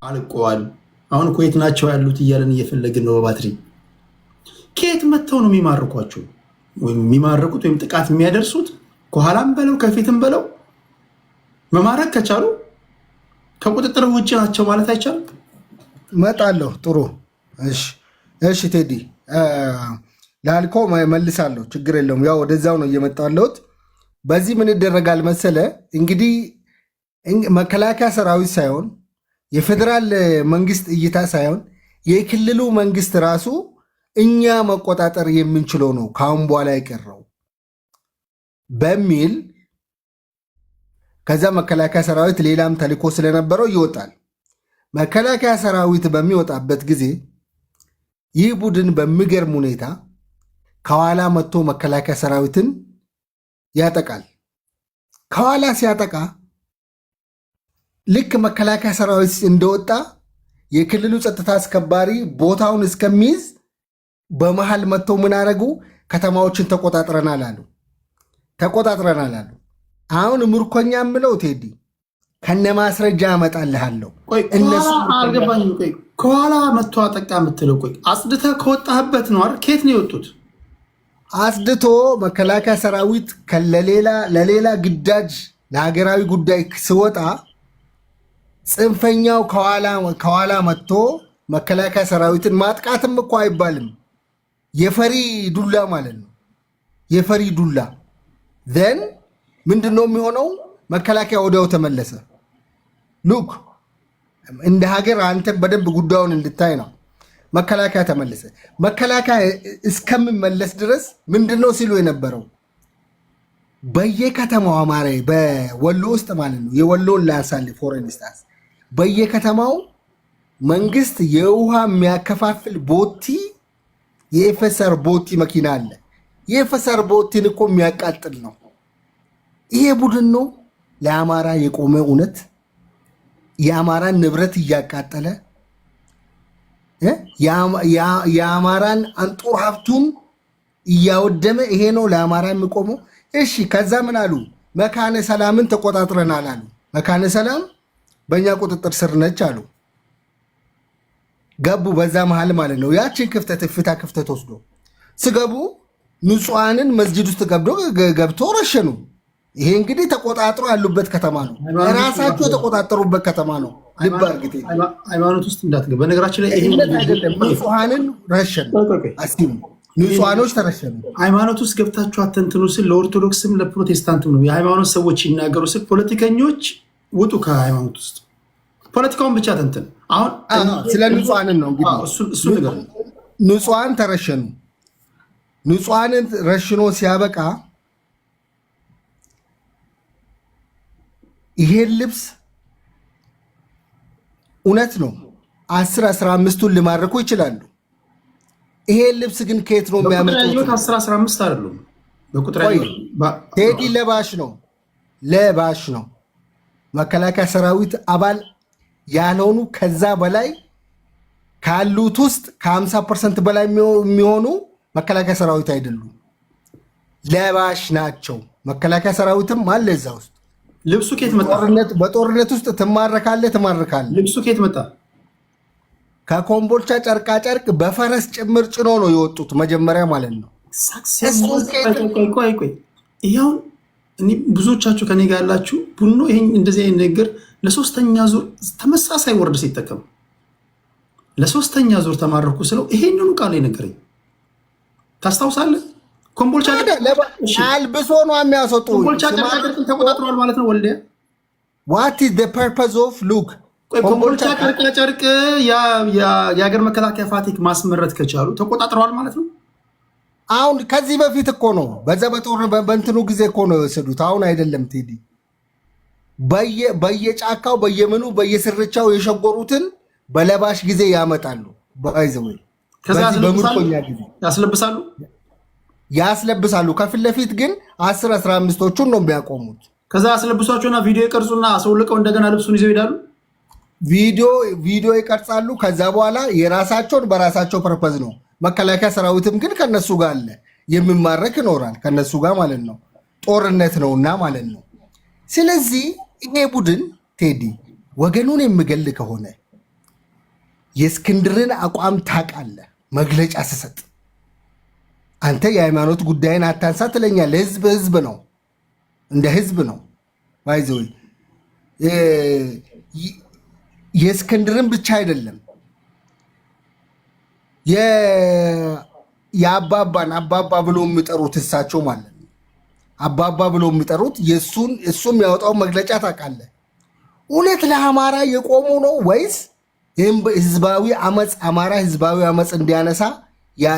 አልቀዋል። አሁን ኩዌት ናቸው ያሉት እያለን እየፈለግን ነው በባትሪ ከየት መጥተው ነው የሚማርኳቸው ወይም የሚማርኩት ወይም ጥቃት የሚያደርሱት? ከኋላም በለው ከፊትም በለው መማረክ ከቻሉ ከቁጥጥር ውጭ ናቸው ማለት አይቻልም። መጣለሁ። ጥሩ እሺ ቴዲ ላልከው መልሳለሁ። ችግር የለውም። ያው ወደዛው ነው እየመጣሁ ያለሁት። በዚህ ምን ይደረጋል መሰለ እንግዲህ መከላከያ ሰራዊት ሳይሆን የፌዴራል መንግስት እይታ ሳይሆን የክልሉ መንግስት ራሱ እኛ መቆጣጠር የምንችለው ነው ካሁን በኋላ የቀረው በሚል ከዛ መከላከያ ሰራዊት ሌላም ተልዕኮ ስለነበረው ይወጣል። መከላከያ ሰራዊት በሚወጣበት ጊዜ ይህ ቡድን በሚገርም ሁኔታ ከኋላ መጥቶ መከላከያ ሰራዊትን ያጠቃል። ከኋላ ሲያጠቃ ልክ መከላከያ ሰራዊት እንደወጣ የክልሉ ጸጥታ አስከባሪ ቦታውን እስከሚይዝ በመሃል መጥተው ምን አረጉ? ከተማዎችን ተቆጣጥረናል አሉ። አሁን ምርኮኛ የምለው ቴዲ ከነ ማስረጃ አመጣልሃለሁ። እነሱ አልገባኝም። ከኋላ መጥቶ አጠቃ የምትለው አጽድተህ ከወጣህበት ነው አይደል? ከየት ነው የወጡት? አጽድቶ መከላከያ ሰራዊት ለሌላ ግዳጅ ለሀገራዊ ጉዳይ ስወጣ ጽንፈኛው ከኋላ መጥቶ መከላከያ ሰራዊትን ማጥቃትም እኮ አይባልም፣ የፈሪ ዱላ ማለት ነው። የፈሪ ዱላ ዘን ምንድነው የሚሆነው? መከላከያ ወዲያው ተመለሰ። ሉክ እንደ ሀገር አንተ በደንብ ጉዳዩን እንድታይ ነው። መከላከያ ተመለሰ። መከላከያ እስከሚመለስ ድረስ ምንድነው ሲሉ የነበረው በየከተማው አማራ በወሎ ውስጥ ማለት ነው። የወሎን ላንሳል ፎር ኢንስታንስ በየከተማው መንግስት የውሃ የሚያከፋፍል ቦቲ የኤፍኤስአር ቦቲ መኪና አለ። የኤፍኤስአር ቦቲን እኮ የሚያቃጥል ነው። ይሄ ቡድን ነው ለአማራ የቆመ እውነት የአማራን ንብረት እያቃጠለ የአማራን አንጡር ሀብቱን እያወደመ ይሄ ነው ለአማራ የሚቆመው። እሺ ከዛ ምን አሉ? መካነ ሰላምን ተቆጣጥረናል አሉ። መካነ ሰላም በእኛ ቁጥጥር ስር ነች አሉ። ገቡ በዛ መሃል ማለት ነው። ያችን ክፍተት ወስዶ ስገቡ ንጹሐንን መስጂድ ውስጥ ገብቶ ረሸኑ። ይሄ እንግዲህ ተቆጣጥሮ ያሉበት ከተማ ነው። ራሳቸው የተቆጣጠሩበት ከተማ ነው። ልብ አድርግት። ሃይማኖት ውስጥ እንዳትገባ። በነገራችን ላይ ይሄ አይደለም ንጹሐንን ረሸኑ። አስቲም ንጹሐኖች ተረሸኑ። ሃይማኖት ውስጥ ገብታችሁ አተንትኑ ስል ለኦርቶዶክስም ለፕሮቴስታንትም ነው የሃይማኖት ሰዎች ይናገሩ ስል ፖለቲከኞች ውጡ ከሃይማኖት ውስጥ ፖለቲካውን ብቻ ተንትን። አሁን ስለ ንጹሐንን ነው እንግዲህ እሱ ነገር ንጹሐን ተረሸኑ። ንጹሐንን ረሽኖ ሲያበቃ ይሄን ልብስ እውነት ነው 10-15ቱን ሊማርኩ ይችላሉ። ይሄን ልብስ ግን ከየት ነው የሚያመጡት? 10-15 አይደሉም በቁጥር ቴዲ ለባሽ ነው። መከላከያ ሰራዊት አባል ያልሆኑ ከዛ በላይ ካሉት ውስጥ ከ50% በላይ የሚሆኑ መከላከያ ሰራዊት አይደሉም፣ ለባሽ ናቸው። መከላከያ ሰራዊትም አለ እዛ ውስጥ። ልብሱ ከየት መጣ? በጦርነት ውስጥ ትማረካለህ። ልብሱ ከየት መጣ? ከኮምቦልቻ ጨርቃ ጨርቅ በፈረስ ጭምር ጭኖ ነው የወጡት መጀመሪያ ማለት ነው። ቆይ ይኸው ብዙዎቻችሁ ከኔ ጋር ያላችሁ ቡኖ ይሄን እንደዚህ አይነት ነገር ለሶስተኛ ዙር ተመሳሳይ ወርድ ሲጠቀም ለሶስተኛ ዙር ተማረኩ ስለው ይሄንኑ ቃል ነገረኝ። ታስታውሳለህ? ኮምቦልቻ አልብሶ ነው የሚያስወጡ። ኮምቦልቻ ጨርቃጨርቅን ተቆጣጥሯል ማለት ነው። ወልዲያ what is the purpose of look ኮምቦልቻ ጨርቃጨርቅ የሀገር መከላከያ ፋቲክ ማስመረት ከቻሉ ተቆጣጥረዋል ማለት ነው። አሁን ከዚህ በፊት እኮ ነው በዛ በእንትኑ ጊዜ እኮ ነው የወሰዱት። አሁን አይደለም ቴዲ። በየጫካው በየምኑ በየስርቻው የሸጎሩትን በለባሽ ጊዜ ያመጣሉ። ባይዘው በምርኮኛ ጊዜ ያስለብሳሉ። ከፊት ለፊት ግን 10-15ቶቹን ነው የሚያቆሙት። ከዛ ያስለብሷቸውና ቪዲዮ ይቀርጹና አስወልቀው እንደገና ልብሱን ይዘው ይሄዳሉ። ቪዲዮ ይቀርጻሉ። ከዛ በኋላ የራሳቸውን በራሳቸው ፐርፐዝ ነው። መከላከያ ሰራዊትም ግን ከነሱ ጋር አለ፣ የሚማረክ ይኖራል ከነሱ ጋር ማለት ነው። ጦርነት ነውና ማለት ነው። ስለዚህ ይሄ ቡድን ቴዲ ወገኑን የምገል ከሆነ የእስክንድርን አቋም ታውቃለህ። መግለጫ ስሰጥ አንተ የሃይማኖት ጉዳይን አታንሳ ትለኛለህ። ህዝብ ነው፣ እንደ ህዝብ ነው። ባይዘው የእስክንድርን ብቻ አይደለም የአባባን አባባ ብሎ የሚጠሩት እሳቸው ማለት ነው። አባባ ብሎ የሚጠሩት እሱም ያወጣው መግለጫ ታውቃለህ። እውነት ለአማራ የቆሙ ነው ወይስ ህዝባዊ አመፅ አማራ ህዝባዊ አመፅ እንዲያነሳ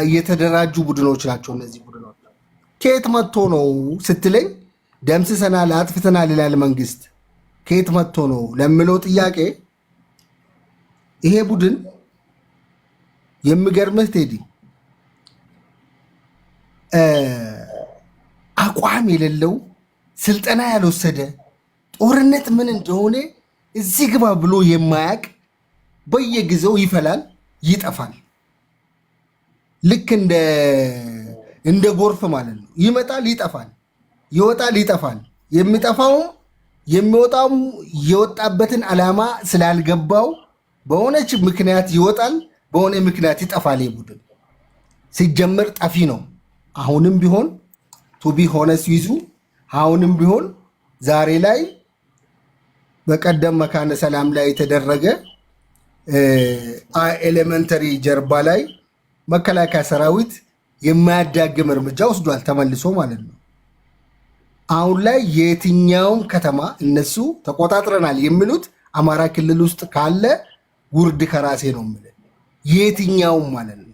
የተደራጁ ቡድኖች ናቸው? እነዚህ ቡድኖች ከየት መጥቶ ነው ስትለኝ ደምስሰናል፣ አጥፍተናል ይላል መንግስት። ከየት መጥቶ ነው ለምለው ጥያቄ ይሄ ቡድን የሚገርምህ ቴዲ አቋም የሌለው ስልጠና ያልወሰደ ጦርነት ምን እንደሆነ እዚህ ግባ ብሎ የማያቅ በየጊዜው ይፈላል፣ ይጠፋል። ልክ እንደ ጎርፍ ማለት ነው። ይመጣል፣ ይጠፋል፣ ይወጣል፣ ይጠፋል። የሚጠፋውም የሚወጣውም የወጣበትን ዓላማ ስላልገባው በሆነች ምክንያት ይወጣል፣ በሆነ ምክንያት ይጠፋል። ቡድን ሲጀመር ጠፊ ነው። አሁንም ቢሆን ቱቢ ሆነስ ይዙ አሁንም ቢሆን ዛሬ ላይ በቀደም መካነ ሰላም ላይ የተደረገ ኤሌመንተሪ ጀርባ ላይ መከላከያ ሰራዊት የማያዳግም እርምጃ ወስዷል፣ ተመልሶ ማለት ነው። አሁን ላይ የትኛውን ከተማ እነሱ ተቆጣጥረናል የሚሉት አማራ ክልል ውስጥ ካለ ውርድ ከራሴ ነው የምልህ። የትኛውም ማለት ነው፣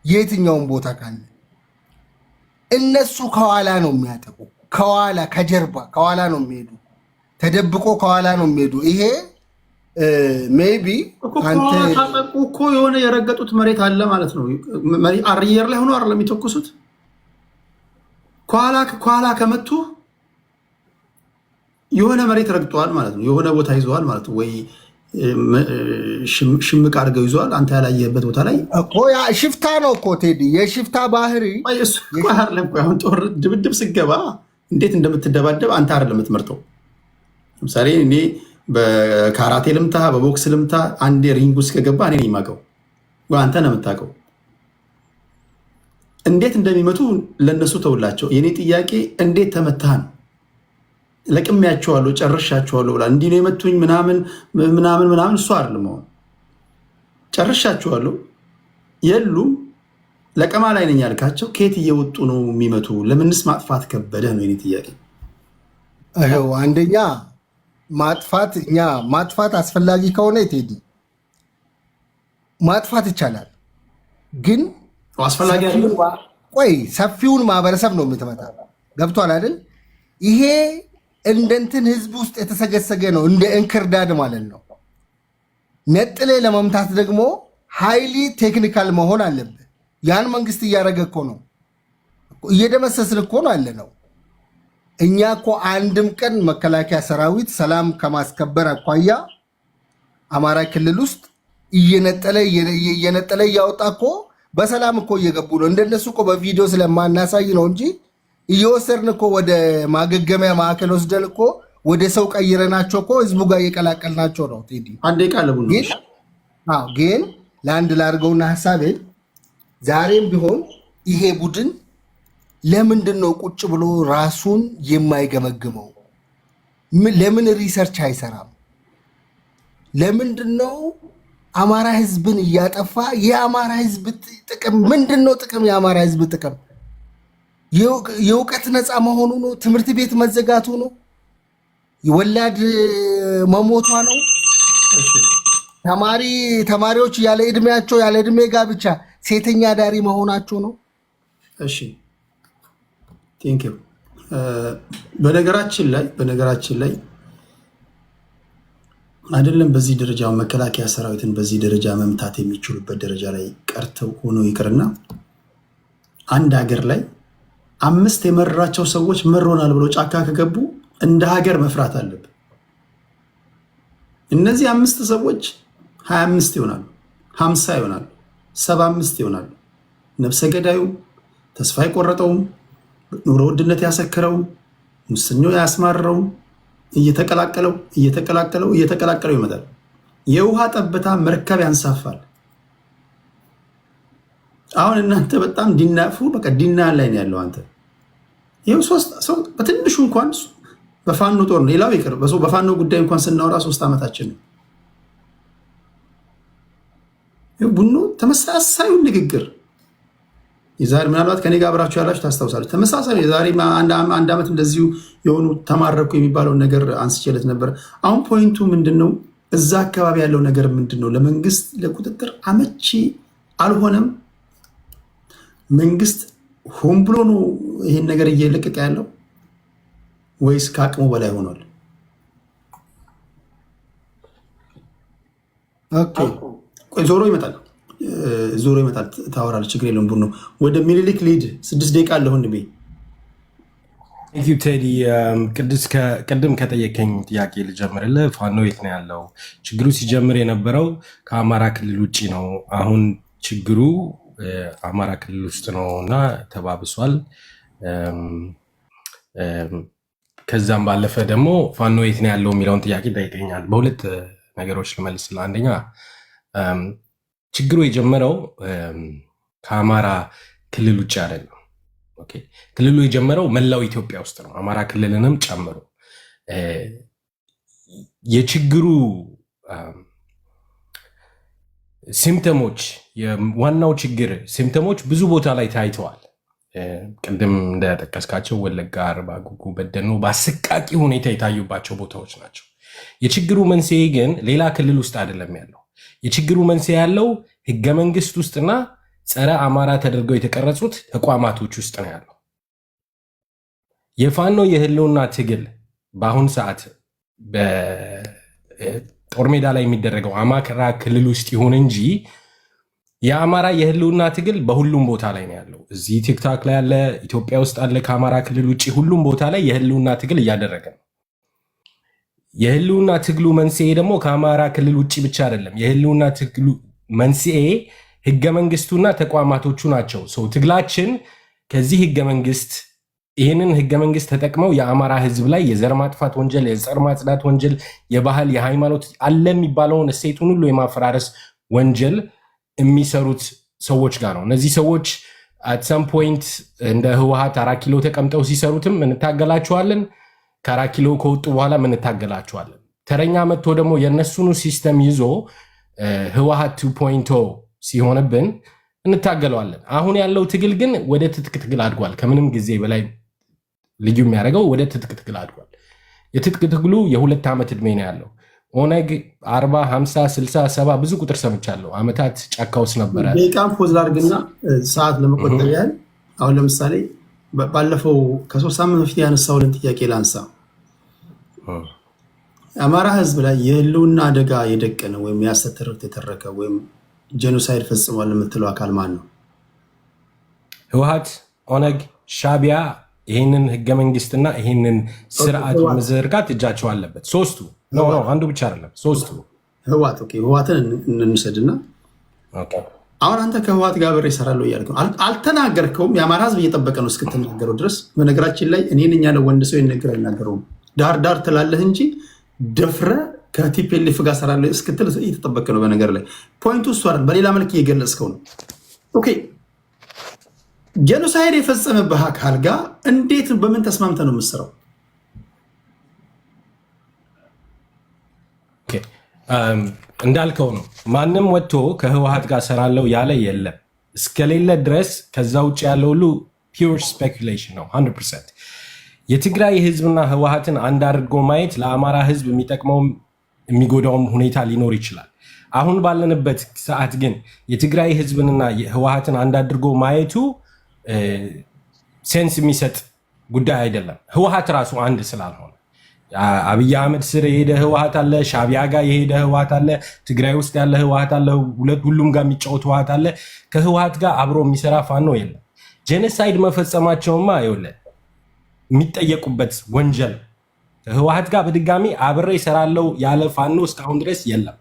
የትኛውም ቦታ ካለ እነሱ ከኋላ ነው የሚያጠቁ፣ ከኋላ ከጀርባ ከኋላ ነው የሚሄዱ፣ ተደብቆ ከኋላ ነው የሚሄዱ። ይሄ ሜቢ አንተ እኮ የሆነ የረገጡት መሬት አለ ማለት ነው። አየር ላይ ሆኖ አይደለም የሚተኩሱት። ከኋላ ከመቱ የሆነ መሬት ረግጠዋል ማለት ነው። የሆነ ቦታ ይዘዋል ማለት ነው። ወይ ሽምቅ አድርገው ይዘዋል። አንተ ያላየህበት ቦታ ላይ እኮ ያ ሽፍታ ነው እኮ ቴዲ፣ የሽፍታ ባህሪ አሁን ጦር ድብድብ ስገባ እንዴት እንደምትደባደብ አንተ አይደለም የምትመርጠው። ለምሳሌ እኔ በካራቴ ልምታ፣ በቦክስ ልምታ፣ አንዴ ሪንግ ውስጥ ከገባ እኔ ነኝ የማውቀው፣ አንተ ነው የምታውቀው። እንዴት እንደሚመቱ ለነሱ ተውላቸው። የኔ ጥያቄ እንዴት ተመታህ ነው። ለቅሜያቸዋለሁ፣ ጨርሻቸዋለሁ ብላ እንዲህ ነው የመቱኝ ምናምን ምናምን ምናምን፣ እሱ አይደለም አሁን ጨርሻቸዋለሁ የሉም። ለቀማ ላይ ነኝ ያልካቸው ከየት እየወጡ ነው የሚመቱ? ለምንስ ማጥፋት ከበደ ነው የኔ ጥያቄ። አንደኛ ማጥፋት አስፈላጊ ከሆነ ቴዲ ማጥፋት ይቻላል፣ ግን አስፈላጊ ቆይ ሰፊውን ማህበረሰብ ነው የምትመታ። ገብቷል አይደል? ይሄ እንደንትን ህዝብ ውስጥ የተሰገሰገ ነው፣ እንደ እንክርዳድ ማለት ነው። ነጥሌ ለመምታት ደግሞ ሃይሊ ቴክኒካል መሆን አለብህ። ያን መንግስት እያደረገ እኮ ነው፣ እየደመሰስን እኮ ነው ያለ ነው። እኛ እኮ አንድም ቀን መከላከያ ሰራዊት ሰላም ከማስከበር አኳያ አማራ ክልል ውስጥ እየነጠለ እያወጣ እኮ በሰላም እኮ እየገቡ ነው። እንደነሱ እኮ በቪዲዮ ስለማናሳይ ነው እንጂ እየወሰድን እኮ ወደ ማገገሚያ ማዕከል ወስደን እኮ ወደ ሰው ቀይረናቸው እኮ ህዝቡ ጋር እየቀላቀልናቸው ነው። ቴዲ አንዴ ቃለቡ ግን ለአንድ ላድርገውና ሀሳቤን ዛሬም ቢሆን ይሄ ቡድን ለምንድን ነው ቁጭ ብሎ ራሱን የማይገመግመው? ለምን ሪሰርች አይሰራም? ለምንድን ነው አማራ ህዝብን እያጠፋ? የአማራ ህዝብ ጥቅም ምንድን ነው? የአማራ ህዝብ ጥቅም የእውቀት ነፃ መሆኑ ነው? ትምህርት ቤት መዘጋቱ ነው? የወላድ መሞቷ ነው? ተማሪዎች ያለ እድሜያቸው ያለ እድሜ ጋብቻ ሴተኛ ዳሪ መሆናቸው ነው? እሺ ቴንኪው። በነገራችን ላይ አይደለም በዚህ ደረጃ መከላከያ ሰራዊትን በዚህ ደረጃ መምታት የሚችሉበት ደረጃ ላይ ቀርተው ሆኖ ይቅርና አንድ ሀገር ላይ 5 የመራቸው ሰዎች መሮናል ብሎ ጫካ ከገቡ እንደ ሀገር መፍራት አለብን። እነዚህ 5 ሰዎች 25 ይሆናሉ፣ 50 ይሆናሉ፣ 75 ይሆናሉ። ነፍሰ ገዳዩ፣ ተስፋ የቆረጠውም፣ ኑሮ ውድነት ያሰከረው፣ ሙስኞ ያስማረው፣ እየተቀላቀለው ይመጣል። የውሃ ጠብታ መርከብ ያንሳፋል። አሁን እናንተ በጣም ዲናፉ በቃ ዲና ላይ ነው ያለው። አንተ ይኸው ሶስት ሰው በትንሹ እንኳን በፋኖ ጦር ነው ሌላው ይቅር በፋኖ ጉዳይ እንኳን ስናወራ 3 ዓመታችን ነው። ቡኖ ተመሳሳዩ ንግግር የዛሬ ምናልባት ከኔ ጋር አብራችሁ ያላችሁ ታስታውሳለች። ተመሳሳይ የዛሬ አንድ ዓመት እንደዚሁ የሆኑ ተማረኩ የሚባለውን ነገር አንስቼለት ነበር። አሁን ፖይንቱ ምንድነው? እዛ አካባቢ ያለው ነገር ምንድነው? ለመንግስት ለቁጥጥር አመቺ አልሆነም። መንግስት ሆን ብሎ ነው ይሄን ነገር እየለቀቀ ያለው ወይስ ከአቅሙ በላይ ሆኗል? ኦኬ ዞሮ ይመጣል ታወራለህ፣ ችግር የለውም። ቡኖ ወደ ሚኒሊክ ሊድ 6 ደቂቃ አለ። ወንድሜ ቴዲ ቅድም ከጠየቀኝ ጥያቄ ልጀምርልህ። ፋኖ የት ነው ያለው? ችግሩ ሲጀምር የነበረው ከአማራ ክልል ውጭ ነው። አሁን ችግሩ አማራ ክልል ውስጥ ነው እና ተባብሷል። ከዛም ባለፈ ደግሞ ፋኖ የት ነው ያለው የሚለውን ጥያቄ ጠይቀኛል። በሁለት ነገሮች ልመልስልህ። አንደኛ ችግሩ የጀመረው ከአማራ ክልል ውጭ አይደለም። ክልሉ የጀመረው መላው ኢትዮጵያ ውስጥ ነው፣ አማራ ክልልንም ጨምሮ። የችግሩ ሲምፕተሞች፣ የዋናው ችግር ሲምፕተሞች ብዙ ቦታ ላይ ታይተዋል። ቅድም እንደጠቀስካቸው ወለጋ፣ አርባ ጉጉ፣ በደኖ በአሰቃቂ ሁኔታ የታዩባቸው ቦታዎች ናቸው። የችግሩ መንስኤ ግን ሌላ ክልል ውስጥ አይደለም ያለው። የችግሩ መንስኤ ያለው ህገ መንግስት ውስጥና ጸረ አማራ ተደርገው የተቀረጹት ተቋማቶች ውስጥ ነው ያለው። የፋኖ የህልውና ትግል በአሁን ሰዓት በጦር ሜዳ ላይ የሚደረገው አማራ ክልል ውስጥ ይሁን እንጂ የአማራ የህልውና ትግል በሁሉም ቦታ ላይ ነው ያለው። እዚህ ቲክታክ ላይ ያለ፣ ኢትዮጵያ ውስጥ አለ፣ ከአማራ ክልል ውጭ ሁሉም ቦታ ላይ የህልውና ትግል እያደረገ ነው። የህልውና ትግሉ መንስኤ ደግሞ ከአማራ ክልል ውጭ ብቻ አይደለም። የህልውና ትግሉ መንስኤ ህገ መንግስቱና ተቋማቶቹ ናቸው። ሰው ትግላችን ከዚህ ህገ መንግስት ይህንን ህገ መንግስት ተጠቅመው የአማራ ህዝብ ላይ የዘር ማጥፋት ወንጀል፣ የዘር ማጽዳት ወንጀል፣ የባህል የሃይማኖት አለ የሚባለውን እሴቱን ሁሉ የማፈራረስ ወንጀል የሚሰሩት ሰዎች ጋር ነው። እነዚህ ሰዎች አት ሰም ፖይንት እንደ ህወሓት 4 ኪሎ ተቀምጠው ሲሰሩትም እንታገላቸዋለን፣ ከ4 ኪሎ ከወጡ በኋላ እንታገላቸዋለን። ተረኛ መጥቶ ደግሞ የእነሱኑ ሲስተም ይዞ ህወሓት 2.0 ሲሆንብን እንታገለዋለን። አሁን ያለው ትግል ግን ወደ ትጥቅ ትግል አድጓል። ከምንም ጊዜ በላይ ልዩ የሚያደርገው ወደ ትጥቅ ትግል አድጓል። የትጥቅ ትግሉ የ2 ዓመት ዕድሜ ነው ያለው። ኦነግ 40፣ 50፣ 60፣ 70 ብዙ ቁጥር ሰምቻለሁ። ዓመታት ጫካ ውስጥ ነበረ። ደቂቃን ፖዝ ላድርግና ሰዓት ለመቆጠብ ያህል አሁን ለምሳሌ ባለፈው ከ3 ሳምንት በፊት ያነሳውልን ጥያቄ ላንሳ። አማራ ህዝብ ላይ የህልውና አደጋ የደቀነ ወይም ያስተተረተ የተረከ ወይም ጄኖሳይድ ፈጽሟል የምትለው አካል ማን ነው? ህወሓት፣ ኦነግ፣ ሻቢያ ይህንን ህገ መንግስትና ይህንን ስርዓት መዘርጋት እጃቸው አለበት። ሶስቱ ነው፣ አንዱ ብቻ አይደለም፣ ሶስቱ። ህወሓትን እንውሰድና አሁን አንተ ከህወሓት ጋር ብሬ እሰራለሁ እያልክ ነው። አልተናገርከውም። የአማራ ህዝብ እየጠበቀ ነው እስክትናገረው ድረስ። በነገራችን ላይ እኔን እኛ ወንድ ሰው ይነገር አይናገረውም። ዳር ዳር ትላለህ እንጂ ደፍረ ከቲፒኤልኤፍ ጋር እሰራለሁ እስክትል እየተጠበቀ ነው። በነገር ላይ ፖይንቱ እሱ አይደል፣ በሌላ መልክ እየገለጽከው ነው። ኦኬ ጄኖሳይድ የፈጸመብህ አካል ጋር እንዴት በምን ተስማምተ ነው የምትሰራው? እንዳልከው ነው። ማንም ወጥቶ ከህወሓት ጋር ሰራለው ያለ የለም። እስከሌለ ድረስ ከዛ ውጭ ያለው ሁሉ ፒውር ስፔኩሌሽን ነው። 100% የትግራይ ህዝብና ህወሓትን አንድ አድርጎ ማየት ለአማራ ህዝብ የሚጠቅመውም የሚጎዳውም ሁኔታ ሊኖር ይችላል። አሁን ባለንበት ሰዓት ግን የትግራይ ህዝብንና ህወሓትን አንድ አድርጎ ማየቱ ሴንስ የሚሰጥ ጉዳይ አይደለም። ህወሓት ራሱ አንድ ስላልሆነ አብይ አህመድ ስር የሄደ ህወሓት አለ፣ ሻቢያ ጋር የሄደ ህወሓት አለ፣ ትግራይ ውስጥ ያለ ህወሓት አለ፣ ሁሉም ጋር የሚጫወት ህወሓት አለ። ከህወሓት ጋር አብሮ የሚሰራ ፋኖ የለም። ጄኖሳይድ መፈጸማቸውማ ይኸውልህ የሚጠየቁበት ወንጀል ከህወሓት ጋር በድጋሚ አብሬ እሰራለሁ ያለ ፋኖ እስካሁን ድረስ የለም።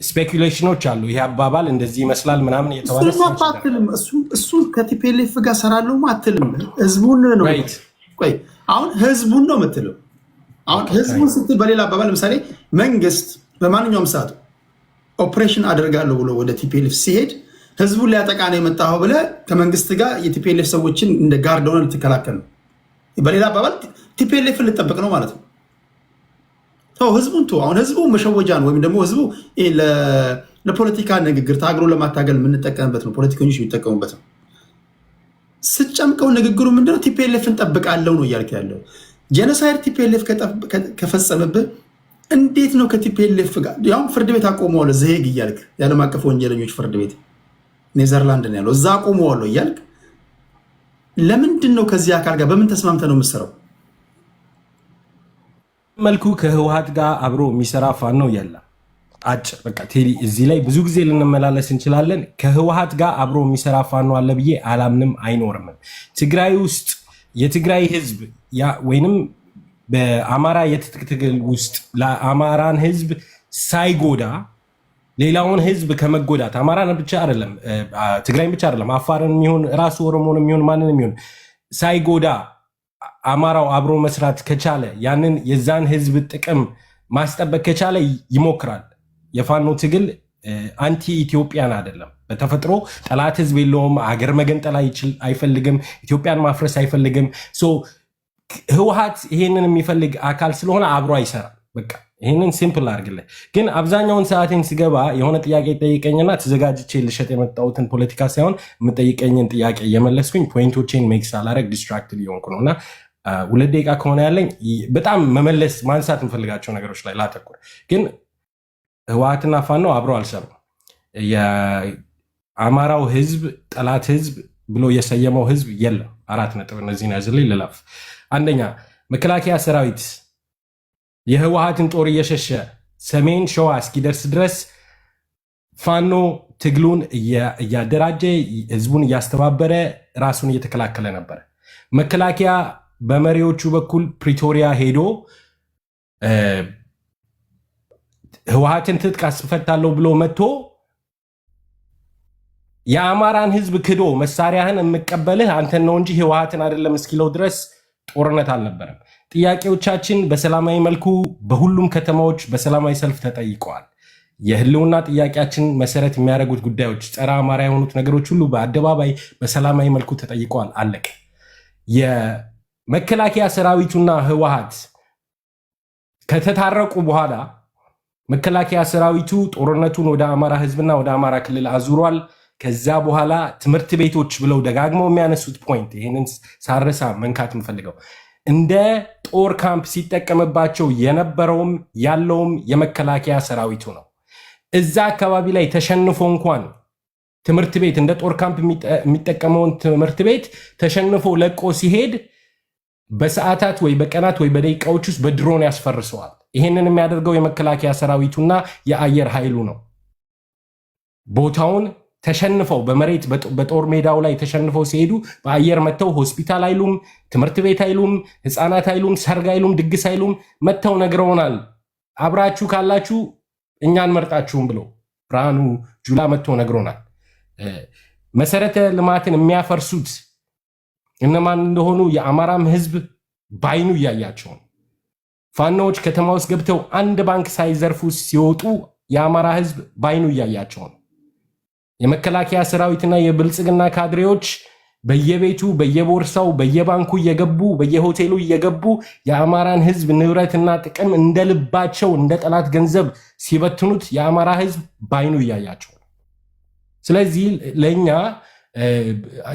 ስፔኩሌሽኖች አሉ። ይሄ አባባል እንደዚህ ይመስላል ምናምን የተባለ እሱ ከቲፒኤልኤፍ ጋር እሰራለሁ አትልም። ህዝቡን ነው። ቆይ አሁን ህዝቡን ነው የምትለው። አሁን ህዝቡን ስትል በሌላ አባባል ለምሳሌ መንግስት በማንኛውም ሰዓት ኦፕሬሽን አደርጋለሁ ብሎ ወደ ቲፒኤልኤፍ ሲሄድ ህዝቡን ሊያጠቃ ነው የመጣው ብለህ ከመንግስት ጋር የቲፒኤልኤፍ ሰዎችን እንደ ጋርድ ሆነ ልትከላከል ነው። በሌላ አባባል ቲፒኤልኤፍን ልጠበቅ ነው ማለት ነው። ህዝቡን አሁን ህዝቡ መሸወጃ ነው፣ ወይም ደግሞ ህዝቡ ለፖለቲካ ንግግር ታግሎ ለማታገል የምንጠቀምበት ነው፣ ፖለቲከኞች የሚጠቀሙበት ነው። ስጨምቀው ንግግሩ ምንድነው? ቲፒኤልኤፍን ጠብቃለሁ ነው እያልክ ያለው። ጄኖሳይድ ቲፒኤልኤፍ ከፈጸመብህ እንዴት ነው ከቲፒኤልኤፍ ጋር ያውም ፍርድ ቤት አቆመዋለሁ ዘሄግ እያልክ የዓለም አቀፍ ወንጀለኞች ፍርድ ቤት ኔዘርላንድ ነው ያለው፣ እዛ አቆመዋለሁ እያልክ ለምንድን ነው ከዚህ አካል ጋር በምን ተስማምተ ነው የምሰራው? መልኩ ከህወሓት ጋር አብሮ የሚሰራ ፋኖ ያለ አጭር በቃ ቴዲ እዚህ ላይ ብዙ ጊዜ ልንመላለስ እንችላለን። ከህወሓት ጋር አብሮ የሚሰራ ፋኖ አለ ብዬ አላምንም፣ አይኖርም። ትግራይ ውስጥ የትግራይ ህዝብ ወይንም በአማራ የትጥቅ ትግል ውስጥ ለአማራን ህዝብ ሳይጎዳ ሌላውን ህዝብ ከመጎዳት አማራን ብቻ አይደለም ትግራይን ብቻ አይደለም አፋርን የሚሆን ራሱ ኦሮሞን የሚሆን ማንን የሚሆን ሳይጎዳ አማራው አብሮ መስራት ከቻለ ያንን የዛን ህዝብ ጥቅም ማስጠበቅ ከቻለ ይሞክራል። የፋኖ ትግል አንቲ ኢትዮጵያን አይደለም። በተፈጥሮ ጠላት ህዝብ የለውም። አገር መገንጠል አይፈልግም። ኢትዮጵያን ማፍረስ አይፈልግም። ህወሓት ይሄንን የሚፈልግ አካል ስለሆነ አብሮ አይሰራም። በቃ ይህንን ሲምፕል አድርግልህ። ግን አብዛኛውን ሰዓቴን ሲገባ የሆነ ጥያቄ ጠይቀኝና ተዘጋጅቼ ልሸጥ የመጣሁትን ፖለቲካ ሳይሆን የምጠይቀኝን ጥያቄ እየመለስኩኝ ፖይንቶቼን ሜክ ሳላረግ ዲስትራክትድ እየሆንኩ ነው እና 2 ደቂቃ ከሆነ ያለኝ በጣም መመለስ ማንሳት የምፈልጋቸው ነገሮች ላይ ላተኩር። ግን ህወሓትና ፋኖ አብረው አልሰሩም። የአማራው ህዝብ ጠላት ህዝብ ብሎ የሰየመው ህዝብ የለም። 4 ነጥብ እነዚህን ያዝልኝ ልለፍ። አንደኛ መከላከያ ሰራዊት የህወሓትን ጦር እየሸሸ ሰሜን ሸዋ እስኪደርስ ድረስ ፋኖ ትግሉን እያደራጀ ህዝቡን እያስተባበረ ራሱን እየተከላከለ ነበር። መከላከያ በመሪዎቹ በኩል ፕሪቶሪያ ሄዶ ህወሓትን ትጥቅ አስፈታለሁ ብሎ መጥቶ የአማራን ህዝብ ክዶ መሳሪያህን የምቀበልህ አንተን ነው እንጂ ህወሓትን አይደለም እስኪለው ድረስ ጦርነት አልነበረም። ጥያቄዎቻችን በሰላማዊ መልኩ በሁሉም ከተማዎች በሰላማዊ ሰልፍ ተጠይቀዋል። የህልውና ጥያቄያችን መሰረት የሚያደርጉት ጉዳዮች ጸረ አማራ የሆኑት ነገሮች ሁሉ በአደባባይ በሰላማዊ መልኩ ተጠይቀዋል። አለቀ። የመከላከያ ሰራዊቱና ህወሓት ከተታረቁ በኋላ መከላከያ ሰራዊቱ ጦርነቱን ወደ አማራ ህዝብና ወደ አማራ ክልል አዙሯል። ከዛ በኋላ ትምህርት ቤቶች ብለው ደጋግመው የሚያነሱት ፖይንት ይህንን ሳረሳ መንካት የምፈልገው እንደ ጦር ካምፕ ሲጠቀምባቸው የነበረውም ያለውም የመከላከያ ሰራዊቱ ነው። እዛ አካባቢ ላይ ተሸንፎ እንኳን ትምህርት ቤት እንደ ጦር ካምፕ የሚጠቀመውን ትምህርት ቤት ተሸንፎ ለቆ ሲሄድ በሰዓታት ወይ በቀናት ወይ በደቂቃዎች ውስጥ በድሮን ያስፈርሰዋል። ይህንን የሚያደርገው የመከላከያ ሰራዊቱና የአየር ኃይሉ ነው። ቦታውን ተሸንፈው በመሬት በጦር ሜዳው ላይ ተሸንፈው ሲሄዱ በአየር መጥተው ሆስፒታል አይሉም፣ ትምህርት ቤት አይሉም፣ ህፃናት አይሉም፣ ሰርግ አይሉም፣ ድግስ አይሉም። መጥተው ነግረውናል። አብራችሁ ካላችሁ እኛን መርጣችሁም ብሎ ብርሃኑ ጁላ መጥቶ ነግሮናል። መሰረተ ልማትን የሚያፈርሱት እነማን እንደሆኑ የአማራም ህዝብ ባይኑ እያያቸው ነው። ፋኖዎች ከተማ ውስጥ ገብተው አንድ ባንክ ሳይዘርፉ ሲወጡ የአማራ ህዝብ ባይኑ እያያቸው ነው። የመከላከያ ሰራዊትና የብልጽግና ካድሬዎች በየቤቱ በየቦርሳው በየባንኩ እየገቡ በየሆቴሉ እየገቡ የአማራን ህዝብ ንብረትና ጥቅም እንደልባቸው እንደ ጠላት ገንዘብ ሲበትኑት የአማራ ህዝብ ባይኑ እያያቸው ነው። ስለዚህ ለኛ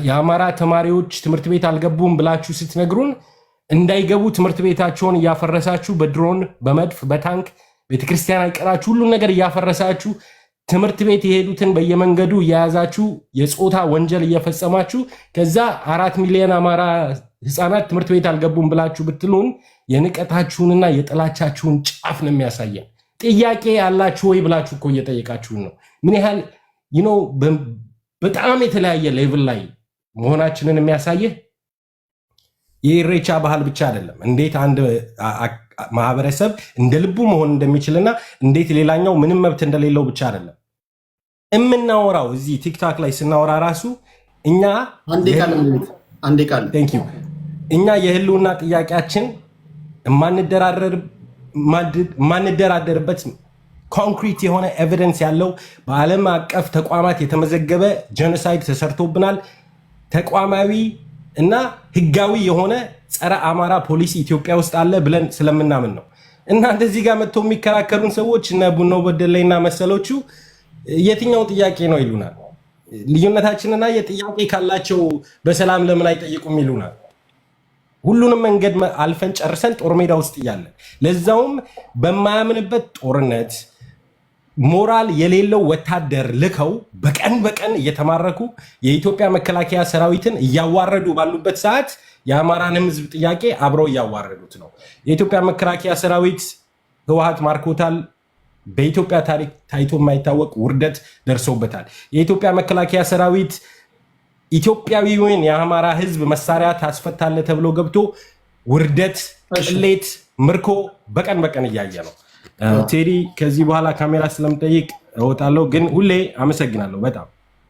የአማራ ተማሪዎች ትምህርት ቤት አልገቡም ብላችሁ ስትነግሩን እንዳይገቡ ትምህርት ቤታቸውን እያፈረሳችሁ በድሮን በመድፍ በታንክ ቤተክርስቲያን አይቀራችሁ ሁሉን ነገር እያፈረሳችሁ ትምህርት ቤት የሄዱትን በየመንገዱ እየያዛችሁ የጾታ ወንጀል እየፈጸማችሁ ከዛ 4 ሚሊዮን አማራ ህፃናት ትምህርት ቤት አልገቡም ብላችሁ ብትሉን የንቀታችሁንና የጥላቻችሁን ጫፍ ነው የሚያሳየን። ጥያቄ ያላችሁ ወይ ብላችሁ እኮ እየጠየቃችሁን ነው። ምን ያህል በጣም የተለያየ ሌቭል ላይ መሆናችንን የሚያሳየህ የኢሬቻ ባህል ብቻ አይደለም። እንዴት አንድ ማህበረሰብ እንደ ልቡ መሆን እንደሚችልና እንዴት ሌላኛው ምንም መብት እንደሌለው ብቻ አይደለም እምናወራው። እዚህ ቲክታክ ላይ ስናወራ ራሱ እኛ የህልውና ጥያቄያችን የማንደራደርበት ኮንክሪት የሆነ ኤቪደንስ ያለው በዓለም አቀፍ ተቋማት የተመዘገበ ጄኖሳይድ ተሰርቶብናል። ተቋማዊ እና ህጋዊ የሆነ ጸረ አማራ ፖሊሲ ኢትዮጵያ ውስጥ አለ ብለን ስለምናምን ነው። እና እንደዚህ ጋር መጥተው የሚከራከሩን ሰዎች እነ ቡኖ በደለይና መሰሎቹ የትኛው ጥያቄ ነው ይሉናል። ልዩነታችንና የጥያቄ ካላቸው በሰላም ለምን አይጠይቁም ይሉናል። ሁሉንም መንገድ አልፈን ጨርሰን ጦር ሜዳ ውስጥ እያለን ለዛውም በማያምንበት ጦርነት ሞራል የሌለው ወታደር ልከው በቀን በቀን እየተማረኩ የኢትዮጵያ መከላከያ ሰራዊትን እያዋረዱ ባሉበት ሰዓት የአማራን ህዝብ ጥያቄ አብረው እያዋረዱት ነው። የኢትዮጵያ መከላከያ ሰራዊት ህወሓት ማርኮታል። በኢትዮጵያ ታሪክ ታይቶ የማይታወቅ ውርደት ደርሶበታል። የኢትዮጵያ መከላከያ ሰራዊት ኢትዮጵያዊውን የአማራ ህዝብ መሳሪያ ታስፈታለ ተብሎ ገብቶ ውርደት፣ ቅሌት፣ ምርኮ በቀን በቀን እያየ ነው። ቴዲ ከዚህ በኋላ ካሜራ ስለምጠይቅ እወጣለሁ፣ ግን ሁሌ አመሰግናለሁ። በጣም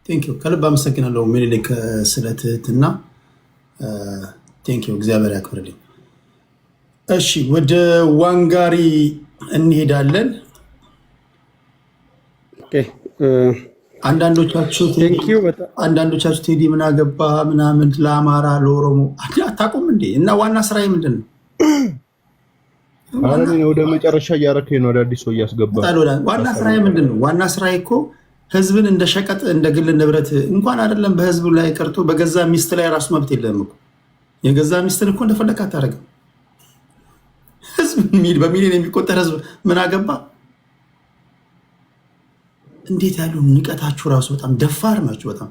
ቴንኪው፣ ከልብ አመሰግናለሁ ምኒልክ ስለ ትህትና። ቴንኪው፣ እግዚአብሔር ያክብርልኝ። እሺ ወደ ዋንጋሪ እንሄዳለን። አንዳንዶቻችሁ ቴዲ ምን አገባ ምናምን ለአማራ ለኦሮሞ አታውቁም እንዴ? እና ዋና ስራ ምንድን ነው? ወደ መጨረሻ እያረከኝ ነው። አዳዲስ ሰው እያስገባ ዋና ስራ ምንድን ነው? ዋና ስራ እኮ ህዝብን እንደ ሸቀጥ እንደ ግል ንብረት እንኳን አይደለም በህዝቡ ላይ ቀርቶ በገዛ ሚስት ላይ ራሱ መብት የለም እኮ። የገዛ ሚስትን እኮ እንደፈለክ አታደርግም። ህዝብ በሚሊዮን የሚቆጠር ህዝብ ምን አገባ? እንዴት ያሉ ንቀታችሁ ራሱ በጣም ደፋር ናችሁ። በጣም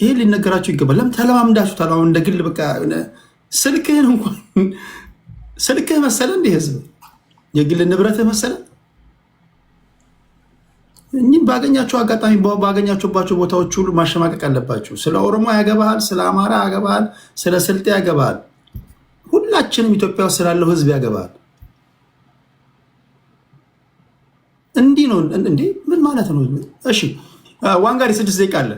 ይሄ ሊነገራችሁ ይገባል። ለምን ተለማምዳችሁታል? አሁን እንደ ግል በቃ ስልክህን እንኳን ስልክህ መሰለ እንደ ህዝብ የግል ንብረትህ መሰለ። እኚህ ባገኛችሁ አጋጣሚ ባገኛችሁባቸው ቦታዎች ሁሉ ማሸማቀቅ አለባችሁ። ስለ ኦሮሞ ያገባሃል፣ ስለ አማራ ያገባሃል፣ ስለ ስልጤ ያገባሃል፣ ሁላችንም ኢትዮጵያ ውስጥ ስላለው ህዝብ ያገባሃል። እንዲህ ነው እንዴ? ምን ማለት ነው? እሺ ዋንጋሪ 6 ደቂቃ አለ።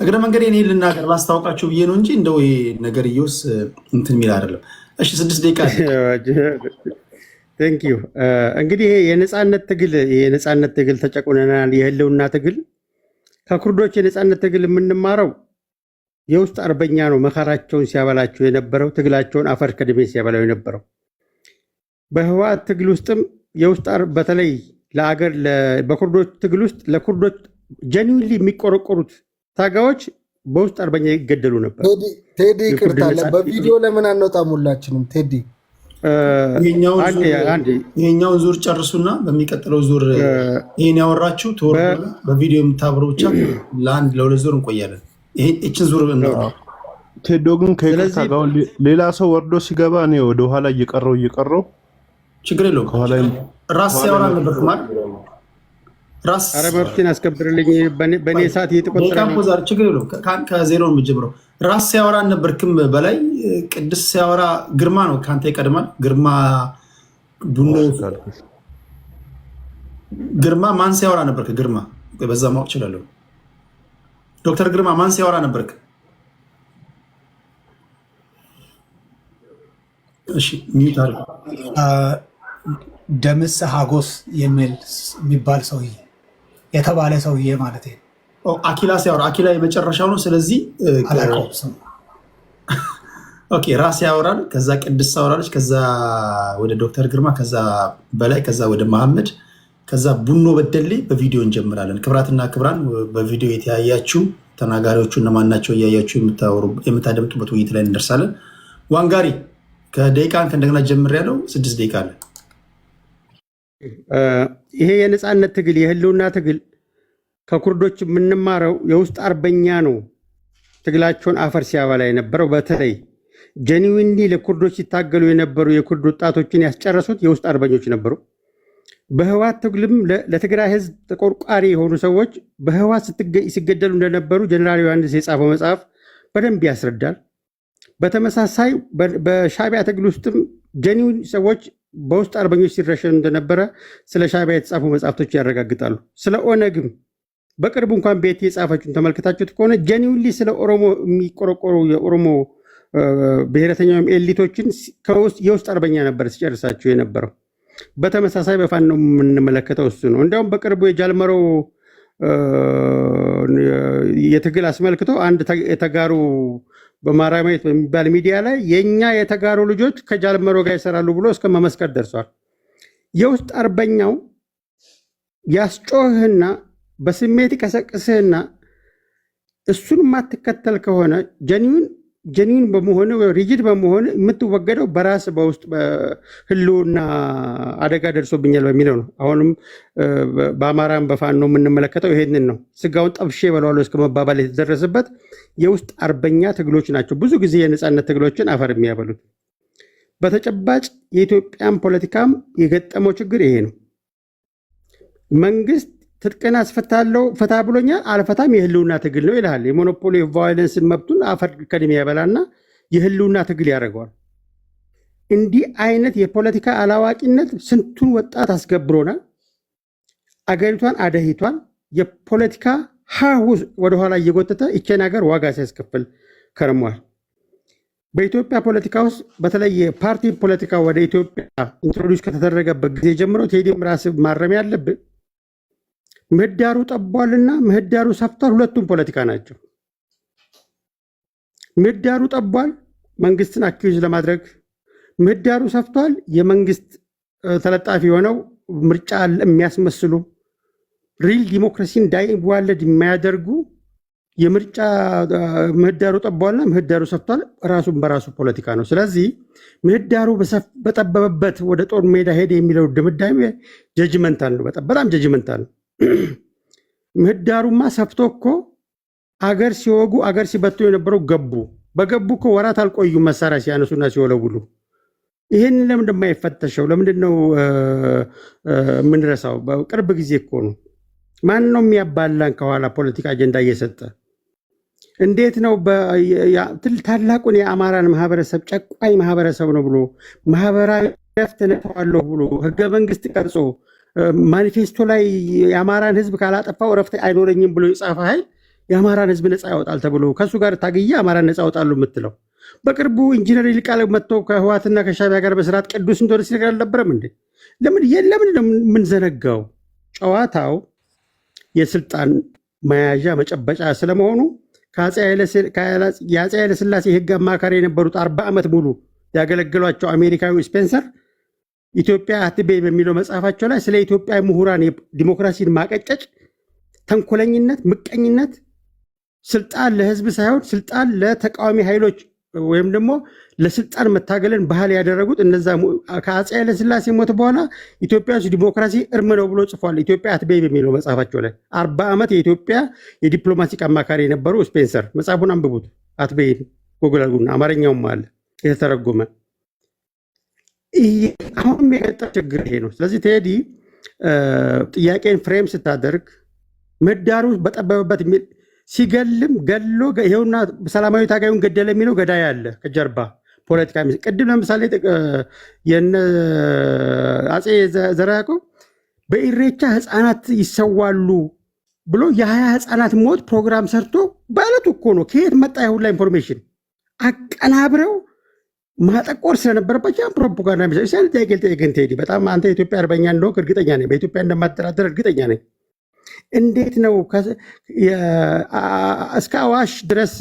እግረ መንገድ እኔ ልናገር ላስታውቃችሁ ብዬ ነው እንጂ እንደው ነገር እየውስ እንትን የሚል አይደለም። እሺ 6 ደቂቃ አለ። ቴንኪዩ። እንግዲህ የነፃነት ትግል ተጨቁነናል። የህልውና ትግል ከኩርዶች የነፃነት ትግል የምንማረው የውስጥ አርበኛ ነው። መከራቸውን ሲያበላቸው የነበረው ትግላቸውን አፈር ከድሜ ሲያበላው የነበረው በህወሓት ትግል ውስጥም የውስጥ በተለይ ለአገር በኩርዶች ትግል ውስጥ ለኩርዶች ጀኒዊንሊ የሚቆረቆሩት ታጋዮች በውስጥ አርበኛ ይገደሉ ነበር። ቴዲ ይቅርታ፣ በቪዲዮ ለምን አንወጣም ሁላችንም? ቴዲ ይሄኛውን ዙር ጨርሱና በሚቀጥለው ዙር ይሄን ያወራችሁ በቪዲዮ የምታብሩ ብቻ ለአንድ ለሁለት ዙር እንቆያለን። ይህችን ዙር ቴዶ ግን ከይቅርታ ጋር ሌላ ሰው ወርዶ ሲገባ እኔ ወደኋላ እየቀረው ችግር የለውም። ራስ ሲያወራ ነበር ማለት ራስ መብቴን አስከብርልኝ። በእኔ ሰዓት እየተቆጠረ ችግር የለውም። ከዜሮ ነው የምጀምረው። ራስ ሲያወራ ነበርክም በላይ ቅድስ ሲያወራ ግርማ ነው ከአንተ ይቀድማል። ግርማ ማን ሲያወራ ነበርክ? ግርማ በዛ ማወቅ እችላለሁ። ዶክተር ግርማ ማን ሲያወራ ነበርክ? እሺ ሚዩት አድርግ። ደምስ ሀጎስ የሚባል ሰውዬ የተባለ ሰውዬ ማለት ነው። አኪላ ሲያወራ አኪላ የመጨረሻው ነው። ስለዚህ ራስ ያወራል፣ ከዛ ቅድስ ታወራለች፣ ከዛ ወደ ዶክተር ግርማ፣ ከዛ በላይ፣ ከዛ ወደ መሐመድ፣ ከዛ ቡኖ በደሌ። በቪዲዮ እንጀምራለን። ክብራትና ክብራን በቪዲዮ የተያያችሁ ተናጋሪዎቹ እነማናቸው እያያችሁ የምታደምጡበት ውይይት ላይ እንደርሳለን። ዋንጋሪ ከደቂቃን ከእንደገና ጀምር ያለው 6 ደቂቃ አለ። ይሄ የነፃነት ትግል የህልውና ትግል ከኩርዶች የምንማረው የውስጥ አርበኛ ነው። ትግላቸውን አፈር ሲያበላ የነበረው በተለይ ጀኒዊንሊ ለኩርዶች ሲታገሉ የነበሩ የኩርድ ወጣቶችን ያስጨረሱት የውስጥ አርበኞች ነበሩ። በህወሓት ትግልም ለትግራይ ህዝብ ተቆርቋሪ የሆኑ ሰዎች በህወሓት ሲገደሉ እንደነበሩ ጀነራል ዮሐንስ የጻፈው መጽሐፍ በደንብ ያስረዳል። በተመሳሳይ በሻዕቢያ ትግል ውስጥም ጀኒዊን ሰዎች በውስጥ አርበኞች ሲረሸኑ እንደነበረ ስለ ሻዕቢያ የተጻፉ መጽሐፍቶች ያረጋግጣሉ። ስለ ኦነግም በቅርቡ እንኳን ቤት የጻፈችውን ተመልክታችሁት ከሆነ ጀኒዊንሊ ስለ ኦሮሞ የሚቆረቆሩ የኦሮሞ ብሔረተኛ ወይም ኤሊቶችን የውስጥ አርበኛ ነበር ሲጨርሳቸው የነበረው። በተመሳሳይ በፋኖ የምንመለከተው እሱ ነው። እንዲያውም በቅርቡ የጃልመሮ የትግል አስመልክቶ አንድ የተጋሩ በማራማየት በሚባል ሚዲያ ላይ የኛ የተጋሩ ልጆች ከጃልመሮ ጋር ይሰራሉ ብሎ እስከ መመስከር ደርሷል። የውስጥ አርበኛው ያስጮህና በስሜት ይቀሰቅስህና እሱን የማትከተል ከሆነ ጀኒውን በመሆን ሪጅድ በመሆን የምትወገደው በራስ በውስጥ ህልውና አደጋ ደርሶብኛል በሚለው ነው። አሁንም በአማራም በፋኖ የምንመለከተው ይሄንን ነው። ስጋውን ጠብሼ በለዋለሁ እስከ መባባል የተደረሰበት የውስጥ አርበኛ ትግሎች ናቸው ብዙ ጊዜ የነፃነት ትግሎችን አፈር የሚያበሉት። በተጨባጭ የኢትዮጵያን ፖለቲካም የገጠመው ችግር ይሄ ነው። መንግስት ትጥቅን አስፈታለሁ ፈታ ብሎኛል፣ አልፈታም፣ የህልውና ትግል ነው ይልሃል። የሞኖፖሊ ቫዮለንስን መብቱን አፈር ከድሜ ያበላና የህልውና ትግል ያደርገዋል። እንዲህ አይነት የፖለቲካ አላዋቂነት ስንቱን ወጣት አስገብሮናል፣ አገሪቷን አደሂቷል። የፖለቲካ ሀሁ ወደኋላ እየጎተተ ይችን ሀገር ዋጋ ሲያስከፍል ከርሟል። በኢትዮጵያ ፖለቲካ ውስጥ በተለይ የፓርቲ ፖለቲካ ወደ ኢትዮጵያ ኢንትሮዲውስ ከተደረገበት ጊዜ ጀምሮ ቴዲም ራስ ማረም ያለብን ምህዳሩ ጠቧልና ምህዳሩ ሰፍቷል። ሁለቱም ፖለቲካ ናቸው። ምህዳሩ ጠቧል፣ መንግስትን አኪዩዝ ለማድረግ ምህዳሩ ሰፍቷል። የመንግስት ተለጣፊ የሆነው ምርጫ የሚያስመስሉ ሪል ዲሞክራሲ እንዳይዋለድ የማያደርጉ የምርጫ ምህዳሩ ጠቧልና ምህዳሩ ሰፍቷል። ራሱን በራሱ ፖለቲካ ነው። ስለዚህ ምህዳሩ በጠበበበት ወደ ጦር ሜዳ ሄደ የሚለው ድምዳሜ ጀጅመንታል ነው፣ በጣም ጀጅመንታል ነው። ምህዳሩማ ሰፍቶ እኮ አገር ሲወጉ አገር ሲበቱ የነበረው በገቡ እኮ ወራት አልቆዩ መሳሪያ ሲያነሱና ሲወለውሉ። ይህን ለምንድን የማይፈተሸው? ለምንድን ነው የምንረሳው? በቅርብ ጊዜ እኮ ነው። ማን ነው የሚያባላን ከኋላ ፖለቲካ አጀንዳ እየሰጠ? እንዴት ነው ታላቁን የአማራን ማህበረሰብ ጨቋኝ ማህበረሰብ ነው ብሎ ማህበራዊ ረፍት ነዋለሁ ብሎ ህገ መንግስት ቀርጾ ማኒፌስቶ ላይ የአማራን ህዝብ ካላጠፋው ረፍት አይኖረኝም ብሎ የጻፈ ኃይል የአማራን ህዝብ ነፃ ያወጣል ተብሎ ከእሱ ጋር ታግዬ አማራን ነፃ ያወጣሉ የምትለው? በቅርቡ ኢንጂነር ይልቃል መጥቶ ከህዋትና ከሻቢያ ጋር በስርዓት ቅዱስ እንደሆነ ሲነገር አልነበረም እንዴ? ለምን የምንዘነጋው? ጨዋታው የስልጣን መያዣ መጨበጫ ስለመሆኑ የአፄ ኃይለሥላሴ የህግ አማካሪ የነበሩት 40 ዓመት ሙሉ ያገለገሏቸው አሜሪካዊ ስፔንሰር ኢትዮጵያ አትቤ በሚለው መጽሐፋቸው ላይ ስለ ኢትዮጵያ ምሁራን ዲሞክራሲን ማቀጨጭ፣ ተንኮለኝነት፣ ምቀኝነት፣ ስልጣን ለህዝብ ሳይሆን ስልጣን ለተቃዋሚ ኃይሎች ወይም ደግሞ ለስልጣን መታገልን ባህል ያደረጉት እነዛ ከአፄ ኃይለሥላሴ ሞት በኋላ ኢትዮጵያ ውስጥ ዲሞክራሲ እርም ነው ብሎ ጽፏል። ኢትዮጵያ አትቤ በሚለው መጽሐፋቸው ላይ 40 ዓመት የኢትዮጵያ የዲፕሎማቲክ አማካሪ የነበሩ ስፔንሰር መጽሐፉን አንብቡት። አትቤ ጎግል አድርጉና አማርኛውም አለ የተተረጎመ። አሁንም የገጠመው ችግር ይሄ ነው። ስለዚህ ቴዲ ጥያቄን ፍሬም ስታደርግ ምህዳሩ በጠበበበት የሚል ሲገልም ገሎ ይኸውና ሰላማዊ ታጋዩን ገደለ የሚለው ገዳይ አለ ከጀርባ ፖለቲካ። ቅድም ለምሳሌ የነ አፄ ዘርዓ ያዕቆብ በኢሬቻ ህፃናት ይሰዋሉ ብሎ የ20 ህፃናት ሞት ፕሮግራም ሰርቶ በዕለቱ እኮ ነው። ከየት መጣ የሁላ ኢንፎርሜሽን? አቀናብረው ማጠቆር ስለነበረባቸው ፕሮፓጋንዳ ሚሰ ጥያቄን ቴዲ በጣም አንተ የኢትዮጵያ አርበኛ እንደሆንክ እርግጠኛ ነኝ። በኢትዮጵያ እንደማተዳደር እርግጠኛ ነኝ። እንዴት ነው እስከ አዋሽ ድረስ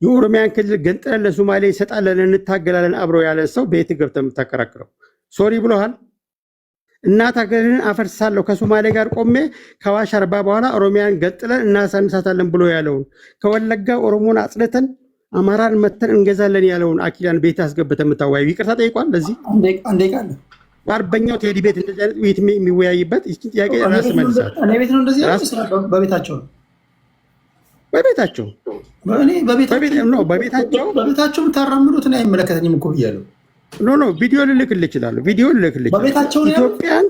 የኦሮሚያን ክልል ገንጥለን ለሶማሌ ይሰጣለን እንታገላለን አብረው ያለን ሰው በየት ገብተህ የምታከራክረው? ሶሪ ብሎሃል። እናት ሀገርን አፈርሳለሁ ከሶማሌ ጋር ቆሜ ከአዋሽ አርባ በኋላ ኦሮሚያን ገንጥለን እናሳንሳታለን ብሎ ያለውን ከወለጋ ኦሮሞን አጽድተን አማራን መተን እንገዛለን ያለውን አኪላን ቤት አስገብተህ የምታወያዩ ይቅርታ ጠይቋል። ለዚህ አንዴቃለ በአርበኛው ቴዲ ቤት እንደዚህ አይነት ውይይት የሚወያይበት ይህችን ጥያቄ ራስ መልሳል። እኔ ቤት ነው እንደዚህ በቤታቸው ነው በቤታቸው የምታራምዱት እኔ አይመለከተኝም እኮ ብያለሁ። ኖ ቪዲዮ ልልክልህ እችላለሁ። ቪዲዮ ልልክልህ በቤታቸው ኢትዮጵያን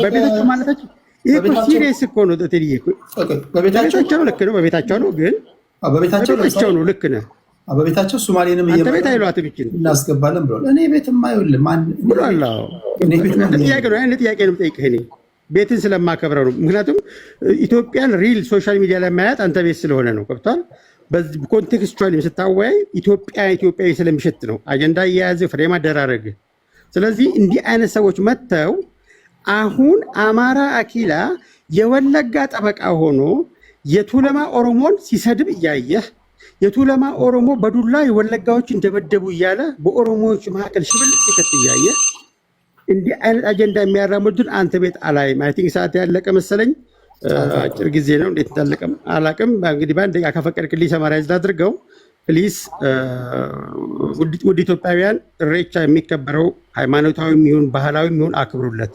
በቤታቸው ማለታቸው ይሄ እኮ ሲሪየስ እኮ ነው። ቴዲ በቤታቸው ነው። ልክ ነው። በቤታቸው ነው። ግን በቤታቸው ነው። ልክ ነህ። በቤታቸው ሶማሌንም አንተ ቤት አይሏትም ይችል እናስገባለን ብሏል። እኔ ቤትም አይውልም ብሏል። ጥያቄ ነው የምጠይቅህ እኔ ቤትን ስለማከብረው ነው። ምክንያቱም ኢትዮጵያን ሪል ሶሻል ሚዲያ ላይ ማያት አንተ ቤት ስለሆነ ነው። ገብቷል። ኮንቴክስቹዋሊ ስታወያይ ኢትዮጵያዊ ስለሚሸት ነው አጀንዳ እየያዘ ፍሬም አደራረግ። ስለዚህ እንዲህ አይነት ሰዎች መጥተው አሁን አማራ አኪላ የወለጋ ጠበቃ ሆኖ የቱለማ ኦሮሞን ሲሰድብ እያየህ የቱለማ ኦሮሞ በዱላ የወለጋዎች እንደበደቡ እያለ በኦሮሞዎች መካከል ሽብል ሲከት እያየህ እንዲህ አይነት አጀንዳ የሚያራምዱን አንተ ቤት አላይም። አይ ቲንክ ሰዓት ያለቀ መሰለኝ። አጭር ጊዜ ነው፣ እንዴት እንዳለቀም አላቅም። እንግዲህ በአንድ ደቂቃ ከፈቀድክልኝ ሰማራይዝ ላድርገው ፕሊዝ። ውድ ኢትዮጵያውያን ኢሬቻ የሚከበረው ሃይማኖታዊ የሚሆን ባህላዊ የሚሆን አክብሩለት።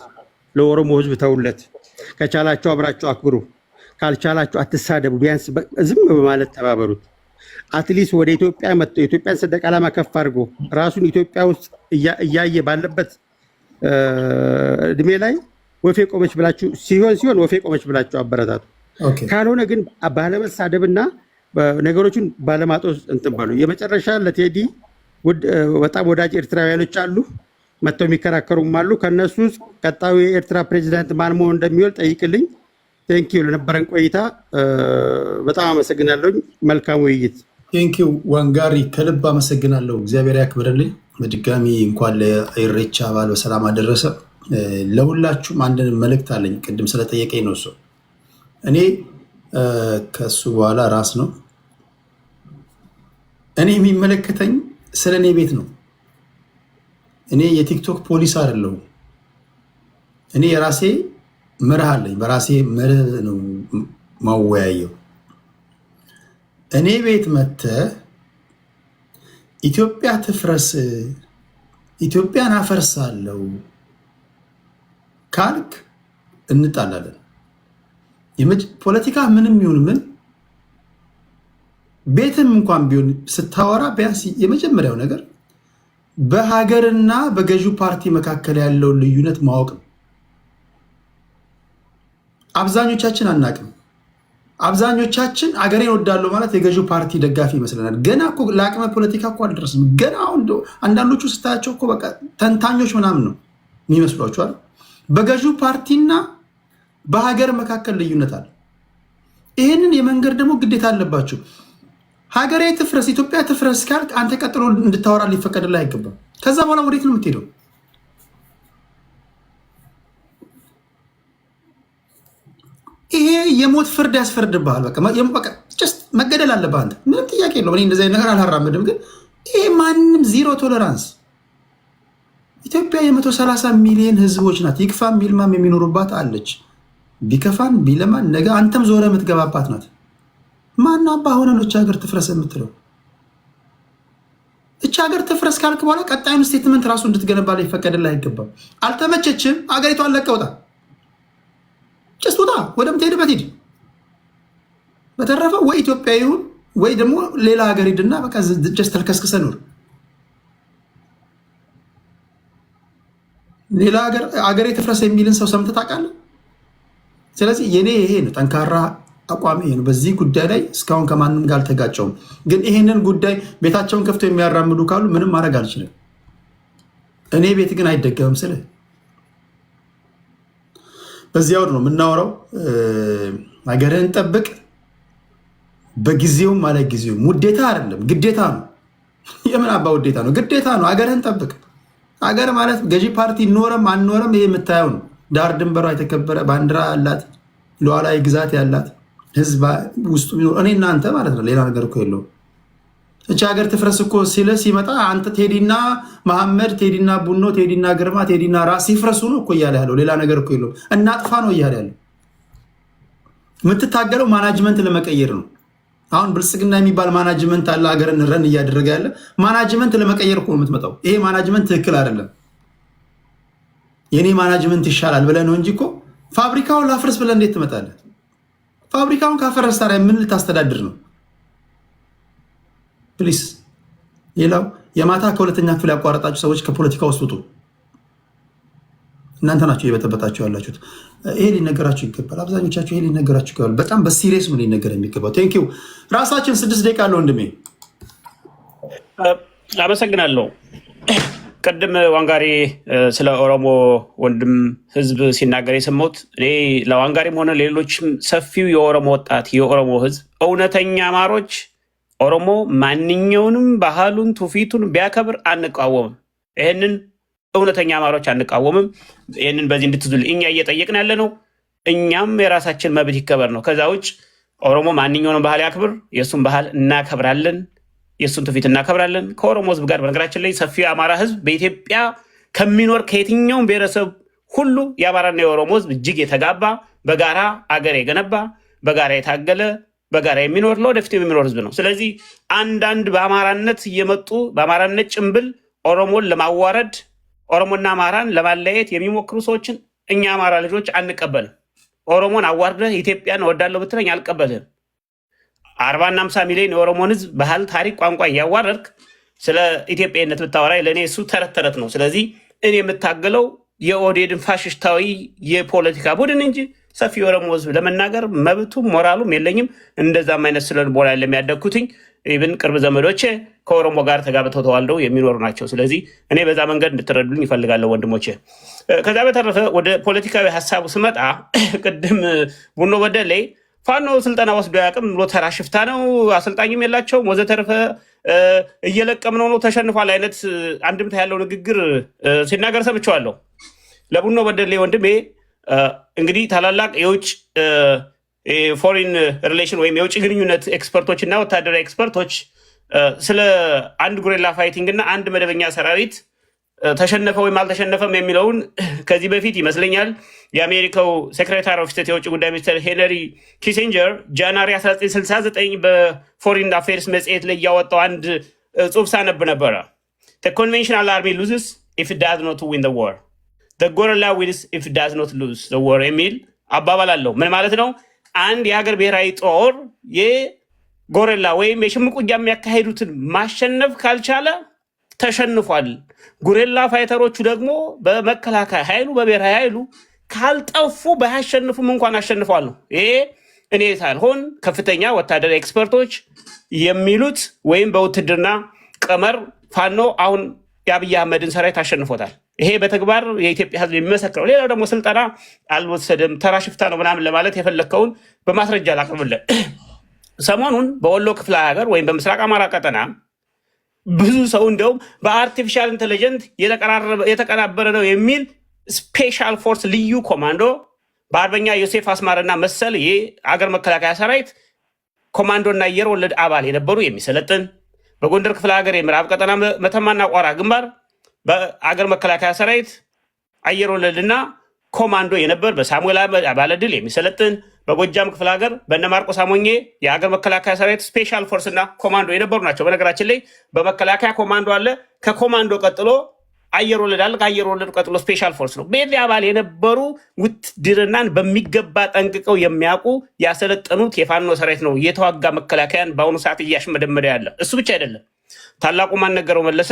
ለኦሮሞ ህዝብ ተውለት። ከቻላችሁ አብራችሁ አክብሩ፣ ካልቻላችሁ አትሳደቡ። ቢያንስ ዝም በማለት ተባበሩት። አትሊስት ወደ ኢትዮጵያ መጥቶ የኢትዮጵያን ሰንደቅ ዓላማ ከፍ አድርጎ ራሱን ኢትዮጵያ ውስጥ እያየ ባለበት እድሜ ላይ ወፌ ቆመች ብላችሁ ሲሆን ወፌ ቆመች ብላችሁ አበረታቱ። ካልሆነ ግን ባለመሳደብና ነገሮችን ባለማጦስ እንትን በሉ። የመጨረሻ ለቴዲ በጣም ወዳጅ ኤርትራውያኖች አሉ፣ መጥተው የሚከራከሩም አሉ። ከነሱ ውስጥ ቀጣዩ የኤርትራ ፕሬዚዳንት ማን መሆን እንደሚወል ጠይቅልኝ። ቴንኪው ለነበረን ቆይታ በጣም አመሰግናለሁ። መልካም ውይይት። ቴንኪው ዋንጋሪ፣ ከልብ አመሰግናለሁ። እግዚአብሔር ያክብርልኝ። በድጋሚ እንኳን ለኢሬቻ በዓል በሰላም አደረሰ። ለሁላችሁም አንድ መልእክት አለኝ። ቅድም ስለጠየቀኝ ነው እሱ። እኔ ከሱ በኋላ ራስ ነው። እኔ የሚመለከተኝ ስለ እኔ ቤት ነው። እኔ የቲክቶክ ፖሊስ አይደለሁም። እኔ የራሴ መርህ አለኝ። በራሴ መርህ ነው ማወያየው። እኔ ቤት መጥተህ ኢትዮጵያ ትፍረስ፣ ኢትዮጵያን አፈርሳለሁ ካልክ እንጣላለን። ፖለቲካ ምንም ይሁን ምን ቤትም እንኳን ቢሆን ስታወራ ቢያንስ የመጀመሪያው ነገር በሀገርና በገዢው ፓርቲ መካከል ያለውን ልዩነት ማወቅ ነው። አብዛኞቻችን አናቅም። አብዛኞቻችን አገሬን ወዳለሁ ማለት የገዢው ፓርቲ ደጋፊ ይመስለናል። ገና እኮ ለአቅመ ፖለቲካ እኮ አልደረስም። ገና አሁን አንዳንዶቹ ስታያቸው እኮ በቃ ተንታኞች ምናምን ነው የሚመስሏቸዋል። በገዢው ፓርቲና በሀገር መካከል ልዩነት አለ። ይህንን የመንገድ ደግሞ ግዴታ አለባቸው። ሀገሬ ትፍረስ፣ ኢትዮጵያ ትፍረስ ካልክ አንተ ቀጥሎ እንድታወራ ሊፈቀድልህ አይገባም። ከዛ በኋላ ወዴት ነው የምትሄደው? ይሄ የሞት ፍርድ ያስፈርድብሃል። በቃ ጀስት መገደል አለብህ አንተ። ምንም ጥያቄ የለውም። እኔ እንደዚህ ነገር አልራመድም። ግን ይሄ ማንም ዚሮ ቶለራንስ። ኢትዮጵያ የ130 ሚሊዮን ህዝቦች ናት። ይክፋም ይልማም የሚኖሩባት አለች። ቢከፋን ቢለማን ነገ አንተም ዞረ የምትገባባት ናት። ማን አባ ሆነ ነው እቺ ሀገር ትፍረስ የምትለው? እቺ ሀገር ትፍረስ ካልክ በኋላ ቀጣዩን ስቴትመንት ራሱ እንድትገነባ ላይ ይፈቀድልህ አይገባም። አልተመቸችም፣ አገሪቷን ለቀህ ውጣ። ጭስ ውጣ፣ ወደምትሄድበት ሂድ። በተረፈ ወይ ኢትዮጵያ ይሁን ወይ ደግሞ ሌላ ሀገር ሂድና በቃ ጀስት ተልከስክሰ ኑር። ሌላ ሀገር ትፍረስ የሚልን ሰው ሰምተህ ታውቃለህ? ስለዚህ የኔ ይሄ ነው ጠንካራ አቋም ይሄ ነው። በዚህ ጉዳይ ላይ እስካሁን ከማንም ጋር አልተጋጨውም። ግን ይሄንን ጉዳይ ቤታቸውን ከፍተው የሚያራምዱ ካሉ ምንም ማድረግ አልችልም። እኔ ቤት ግን አይደገምም ስልህ በዚያ ወር ነው የምናወራው። ሀገርህን ጠብቅ። በጊዜውም አለ ጊዜውም ውዴታ አይደለም ግዴታ ነው። የምን አባ ውዴታ ነው? ግዴታ ነው። ሀገርህን ጠብቅ። ሀገር ማለት ገዢ ፓርቲ ኖረም አንኖረም ይሄ የምታየው ነው። ዳር ድንበሯ የተከበረ ባንዲራ ያላት ሉዓላዊ ግዛት ያላት ህዝብ ውስጡ እኔ እናንተ ማለት ነው። ሌላ ነገር እኮ የለውም። እቺ ሀገር ትፍረስ እኮ ሲለ ሲመጣ አንተ ቴዲና መሐመድ፣ ቴዲና ቡኖ፣ ቴዲና ግርማ፣ ቴዲና ራስ ሲፍረሱ ነው እኮ እያለ ያለው። ሌላ ነገር እኮ የለውም። እናጥፋ ነው እያለ ያለው። የምትታገለው ማናጅመንት ለመቀየር ነው። አሁን ብልጽግና የሚባል ማናጅመንት አለ፣ ሀገርን ረን እያደረገ ያለ ማናጅመንት ለመቀየር እኮ ነው የምትመጣው። ይሄ ማናጅመንት ትክክል አይደለም፣ የኔ ማናጅመንት ይሻላል ብለህ ነው እንጂ እኮ ፋብሪካውን ላፍረስ ብለህ እንዴት ትመጣለህ? ፋብሪካውን ካፈረስ ታዲያ ምን ልታስተዳድር ነው? ፕሊስ። ሌላው የማታ ከሁለተኛ ክፍል ያቋረጣችሁ ሰዎች ከፖለቲካ ውስጥ ውጡ። እናንተ ናቸው እየበጠበጣችሁ ያላችሁት። ይሄ ሊነገራችሁ ይገባል። አብዛኞቻችሁ ይሄ ሊነገራችሁ ይገባል። በጣም በሲሪየስ ምን ሊነገር የሚገባው። ቴንኪው። ራሳችን 6 ደቂቃ አለው ወንድሜ። አመሰግናለሁ። ቅድም ዋንጋሪ ስለ ኦሮሞ ወንድም ህዝብ ሲናገር የሰማሁት እኔ ለዋንጋሪም ሆነ ሌሎችም ሰፊው የኦሮሞ ወጣት የኦሮሞ ህዝብ እውነተኛ አማሮች ኦሮሞ ማንኛውንም ባህሉን ትውፊቱን ቢያከብር አንቃወምም። ይህንን እውነተኛ አማሮች አንቃወምም። ይህንን በዚህ እንድትዙልኝ እኛ እየጠየቅን ያለ ነው። እኛም የራሳችን መብት ይከበር ነው። ከዛ ውጭ ኦሮሞ ማንኛውንም ባህል ያክብር፣ የእሱን ባህል እናከብራለን፣ የእሱን ትውፊት እናከብራለን። ከኦሮሞ ህዝብ ጋር በነገራችን ላይ ሰፊው የአማራ ህዝብ በኢትዮጵያ ከሚኖር ከየትኛውም ብሔረሰብ ሁሉ የአማራና የኦሮሞ ህዝብ እጅግ የተጋባ በጋራ አገር የገነባ በጋራ የታገለ በጋራ የሚኖር ለወደፊት የሚኖር ህዝብ ነው። ስለዚህ አንዳንድ በአማራነት እየመጡ በአማራነት ጭንብል ኦሮሞን ለማዋረድ ኦሮሞና አማራን ለማለያየት የሚሞክሩ ሰዎችን እኛ አማራ ልጆች አንቀበልም። ኦሮሞን አዋርደህ ኢትዮጵያን እወዳለሁ ብትለኝ አልቀበልህም። 40 እና 50 ሚሊዮን የኦሮሞን ህዝብ ባህል፣ ታሪክ፣ ቋንቋ እያዋረድክ ስለ ኢትዮጵያዊነት ብታወራኝ ለእኔ እሱ ተረት ተረት ነው። ስለዚህ እኔ የምታገለው የኦህዴድን ፋሽስታዊ የፖለቲካ ቡድን እንጂ ሰፊ የኦሮሞ ህዝብ ለመናገር መብቱም ሞራሉም የለኝም። እንደዛም አይነት ስለልቦና የሚያደግኩትኝ ኢብን ቅርብ ዘመዶቼ ከኦሮሞ ጋር ተጋብተው ተዋልደው የሚኖሩ ናቸው። ስለዚህ እኔ በዛ መንገድ እንድትረዱልኝ ይፈልጋለሁ ወንድሞቼ። ከዛ በተረፈ ወደ ፖለቲካዊ ሀሳቡ ስመጣ ቅድም ቡኖ በደሌ ፋኖ ስልጠና ወስዶ ያቅም ብሎ ተራ ሽፍታ ነው፣ አሰልጣኝም የላቸውም ወዘተረፈ እየለቀምነው ነው ተሸንፏል አይነት አንድምታ ያለው ንግግር ሲናገር ሰምቼዋለሁ። ለቡኖ በደሌ ወንድሜ እንግዲህ ታላላቅ የውጭ ፎሪን ሪሌሽን ወይም የውጭ ግንኙነት ኤክስፐርቶች እና ወታደራዊ ኤክስፐርቶች ስለ አንድ ጉሬላ ፋይቲንግ እና አንድ መደበኛ ሰራዊት ተሸነፈ ወይም አልተሸነፈም የሚለውን ከዚህ በፊት ይመስለኛል የአሜሪካው ሴክሬታሪ ኦፍ ስቴት የውጭ ጉዳይ ሚኒስትር ሄነሪ ኪሲንጀር ጃንዋሪ 1969 በፎሪን አፌርስ መጽሔት ላይ ያወጣው አንድ ጽሑፍ ሳነብ ነበረ። ኮንቬንሽናል አርሚ ሉዝስ ኢፍ ኢት ዳዝ ኖት ዊን ዘ ዋር ጎሪላ ዊንስ ኢፍ ኢት ዳዝ ኖት ሉዝ ዘ ዋር የሚል አባባል አለው። ምን ማለት ነው? አንድ የሀገር ብሔራዊ ጦር የጎሪላ ወይም የሽምቅ ውጊያ የሚያካሄዱትን ማሸነፍ ካልቻለ ተሸንፏል። ጉሬላ ፋይተሮቹ ደግሞ በመከላከያ ኃይሉ በብሔራዊ ኃይሉ ካልጠፉ ባያሸንፉም እንኳን አሸንፏል ነው። ይሄ እኔ ሳልሆን ከፍተኛ ወታደራዊ ኤክስፐርቶች የሚሉት ወይም በውትድርና ቀመር ፋኖ አሁን የአብይ አህመድን ሰራዊት አሸንፎታል። ይሄ በተግባር የኢትዮጵያ ሕዝብ የሚመሰክረው። ሌላው ደግሞ ስልጠና አልወሰደም ተራ ሽፍታ ነው ምናምን ለማለት የፈለግከውን በማስረጃ ላቅርብልህ። ሰሞኑን በወሎ ክፍለ ሀገር ወይም በምስራቅ አማራ ቀጠና ብዙ ሰው እንደውም በአርቲፊሻል ኢንቴሊጀንት የተቀናበረ ነው የሚል ስፔሻል ፎርስ ልዩ ኮማንዶ በአርበኛ ዮሴፍ አስማርና መሰል የአገር መከላከያ ሰራዊት ኮማንዶና አየር ወለድ አባል የነበሩ የሚሰለጥን በጎንደር ክፍለ ሀገር የምዕራብ ቀጠና መተማና ቋራ ግንባር በአገር መከላከያ ሰራዊት አየር ወለድና ኮማንዶ የነበር በሳሙኤል አባለድል የሚሰለጥን በጎጃም ክፍለ ሀገር በነ ማርቆስ አሞኜ የአገር መከላከያ ሰራዊት ስፔሻል ፎርስ እና ኮማንዶ የነበሩ ናቸው። በነገራችን ላይ በመከላከያ ኮማንዶ አለ፣ ከኮማንዶ ቀጥሎ አየር ወለድ አለ፣ ከአየር ወለድ ቀጥሎ ስፔሻል ፎርስ ነው። በዚህ አባል የነበሩ ውትድርናን በሚገባ ጠንቅቀው የሚያውቁ ያሰለጠኑት የፋኖ ሰራዊት ነው የተዋጋ መከላከያን በአሁኑ ሰዓት እያሽመደመደ ያለ። እሱ ብቻ አይደለም። ታላቁ ማንነገረው መለሰ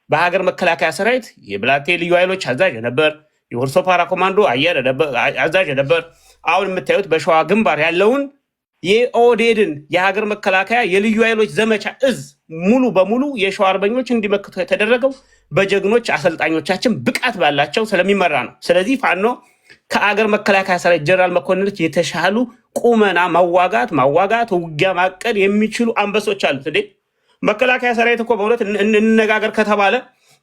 በሀገር መከላከያ ሰራዊት የብላቴ ልዩ ኃይሎች አዛዥ ነበር። የሁርሶ ፓራ ኮማንዶ አየር አዛዥ ነበር። አሁን የምታዩት በሸዋ ግንባር ያለውን የኦህዴድን የሀገር መከላከያ የልዩ ኃይሎች ዘመቻ እዝ ሙሉ በሙሉ የሸዋ አርበኞች እንዲመክቱ የተደረገው በጀግኖች አሰልጣኞቻችን ብቃት ባላቸው ስለሚመራ ነው። ስለዚህ ፋኖ ከአገር መከላከያ ሰራዊት ጀነራል መኮንኖች የተሻሉ ቁመና ማዋጋት ውጊያ ማቀድ የሚችሉ አንበሶች አሉት። እንዴ መከላከያ ሰራዊት እኮ በእውነት እንነጋገር ከተባለ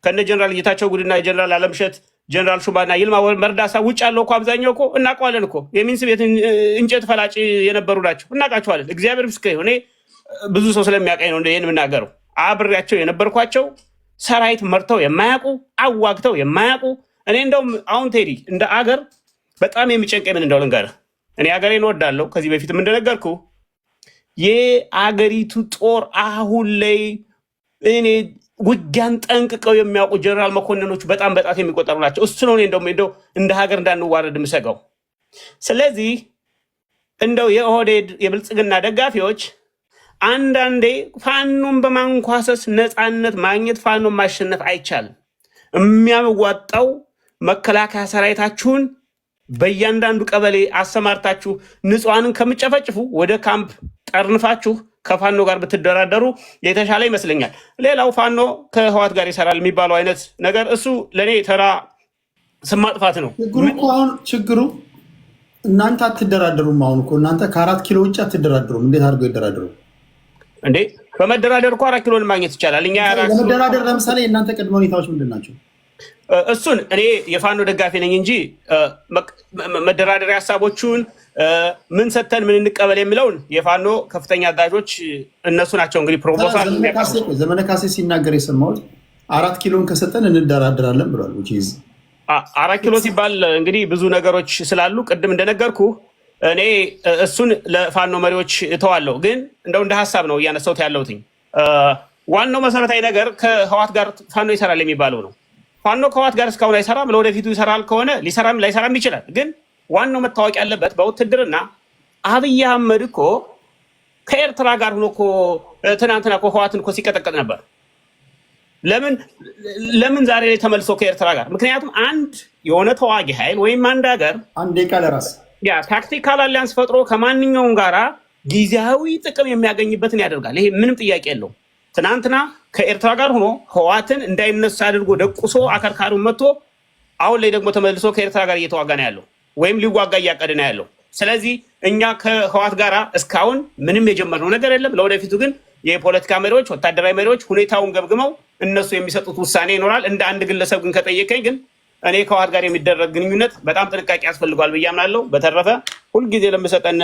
ከነ ጀነራል ጌታቸው ጉድና ጀነራል አለምሸት ጀነራል ሹባና ይልማ መርዳሳ ውጭ ያለው እኮ አብዛኛው እኮ እናውቀዋለን እኮ የሚንስ ቤት እንጨት ፈላጭ የነበሩ ናቸው። እናውቃቸዋለን። እግዚአብሔር ምስክሬ እኔ ብዙ ሰው ስለሚያውቀኝ ነው ይህን የምናገረው። አብሬያቸው የነበርኳቸው ሰራዊት መርተው የማያውቁ አዋግተው የማያውቁ። እኔ እንደውም አሁን ቴዲ እንደ አገር በጣም የሚጨንቀኝ ምን እንደው ልንገርህ። እኔ አገሬን እወዳለሁ። ከዚህ በፊትም እንደነገርኩ የአገሪቱ ጦር አሁን ላይ እኔ ውጊያን ጠንቅቀው የሚያውቁ ጀነራል መኮንኖች በጣም በጣት የሚቆጠሩ ናቸው። እሱ ነው እንደው እንደ ሀገር እንዳንዋረድ የምሰጋው። ስለዚህ እንደው የኦህዴድ የብልጽግና ደጋፊዎች አንዳንዴ ፋኖን በማንኳሰስ ነፃነት ማግኘት ፋኖን ማሸነፍ አይቻልም። የሚያዋጣው መከላከያ ሰራዊታችሁን በእያንዳንዱ ቀበሌ አሰማርታችሁ ንጹሐንን ከምጨፈጭፉ ወደ ካምፕ ጠርንፋችሁ ከፋኖ ጋር ብትደራደሩ የተሻለ ይመስለኛል። ሌላው ፋኖ ከህዋት ጋር ይሰራል የሚባለው አይነት ነገር እሱ ለእኔ ተራ ስም ማጥፋት ነው። ችግሩ እናንተ አትደራደሩም። አሁን እኮ እናንተ ከ4 ኪሎ ውጭ አትደራደሩም። እንዴት አድርገው ይደራደሩ? እንዴ በመደራደር እኮ 4 ኪሎን ማግኘት ይቻላል። እኛ ለመደራደር ለምሳሌ እናንተ ቅድመ ሁኔታዎች ምንድን ናቸው? እሱን እኔ የፋኖ ደጋፊ ነኝ እንጂ መደራደሪያ ሀሳቦቹን ምን ሰተን ምን እንቀበል የሚለውን የፋኖ ከፍተኛ አዛዦች እነሱ ናቸው እንግዲህ ፕሮፖዛል። ዘመነ ካሴ ሲናገር የሰማሁት 4 ኪሎን ከሰጠን እንደራደራለን ብሏል። 4 ኪሎ ሲባል እንግዲህ ብዙ ነገሮች ስላሉ ቅድም እንደነገርኩ እኔ እሱን ለፋኖ መሪዎች እተዋለሁ። ግን እንደው እንደ ሀሳብ ነው እያነሳሁት ያለሁትኝ። ዋናው መሰረታዊ ነገር ከህዋት ጋር ፋኖ ይሰራል የሚባለው ነው። ፋኖ ከህዋት ጋር እስካሁን አይሰራም። ለወደፊቱ ይሰራል ከሆነ ሊሰራም ላይሰራም ይችላል። ግን ዋናው መታወቅ ያለበት በውትድርና አብይ አህመድ እኮ ከኤርትራ ጋር ሆኖ እኮ ትናንትና እኮ ህዋትን እኮ ሲቀጠቀጥ ነበር። ለምን ዛሬ ላይ ተመልሶ ከኤርትራ ጋር? ምክንያቱም አንድ የሆነ ተዋጊ ኃይል ወይም አንድ ሀገር አንድ ቃል ራስ ታክቲካል አሊያንስ ፈጥሮ ከማንኛውም ጋራ ጊዜያዊ ጥቅም የሚያገኝበትን ያደርጋል። ይሄ ምንም ጥያቄ የለውም። ትናንትና ከኤርትራ ጋር ሆኖ ህዋትን እንዳይነሳ አድርጎ ደቁሶ አከርካሪውን መጥቶ አሁን ላይ ደግሞ ተመልሶ ከኤርትራ ጋር እየተዋጋ ነው ያለው ወይም ሊዋጋ እያቀደ ነው ያለው። ስለዚህ እኛ ከህዋት ጋር እስካሁን ምንም የጀመርነው ነገር የለም። ለወደፊቱ ግን የፖለቲካ መሪዎች፣ ወታደራዊ መሪዎች ሁኔታውን ገምግመው እነሱ የሚሰጡት ውሳኔ ይኖራል። እንደ አንድ ግለሰብ ግን ከጠየቀኝ ግን እኔ ከህዋት ጋር የሚደረግ ግንኙነት በጣም ጥንቃቄ ያስፈልጓል ብዬ አምናለሁ። በተረፈ ሁልጊዜ ለምሰጠን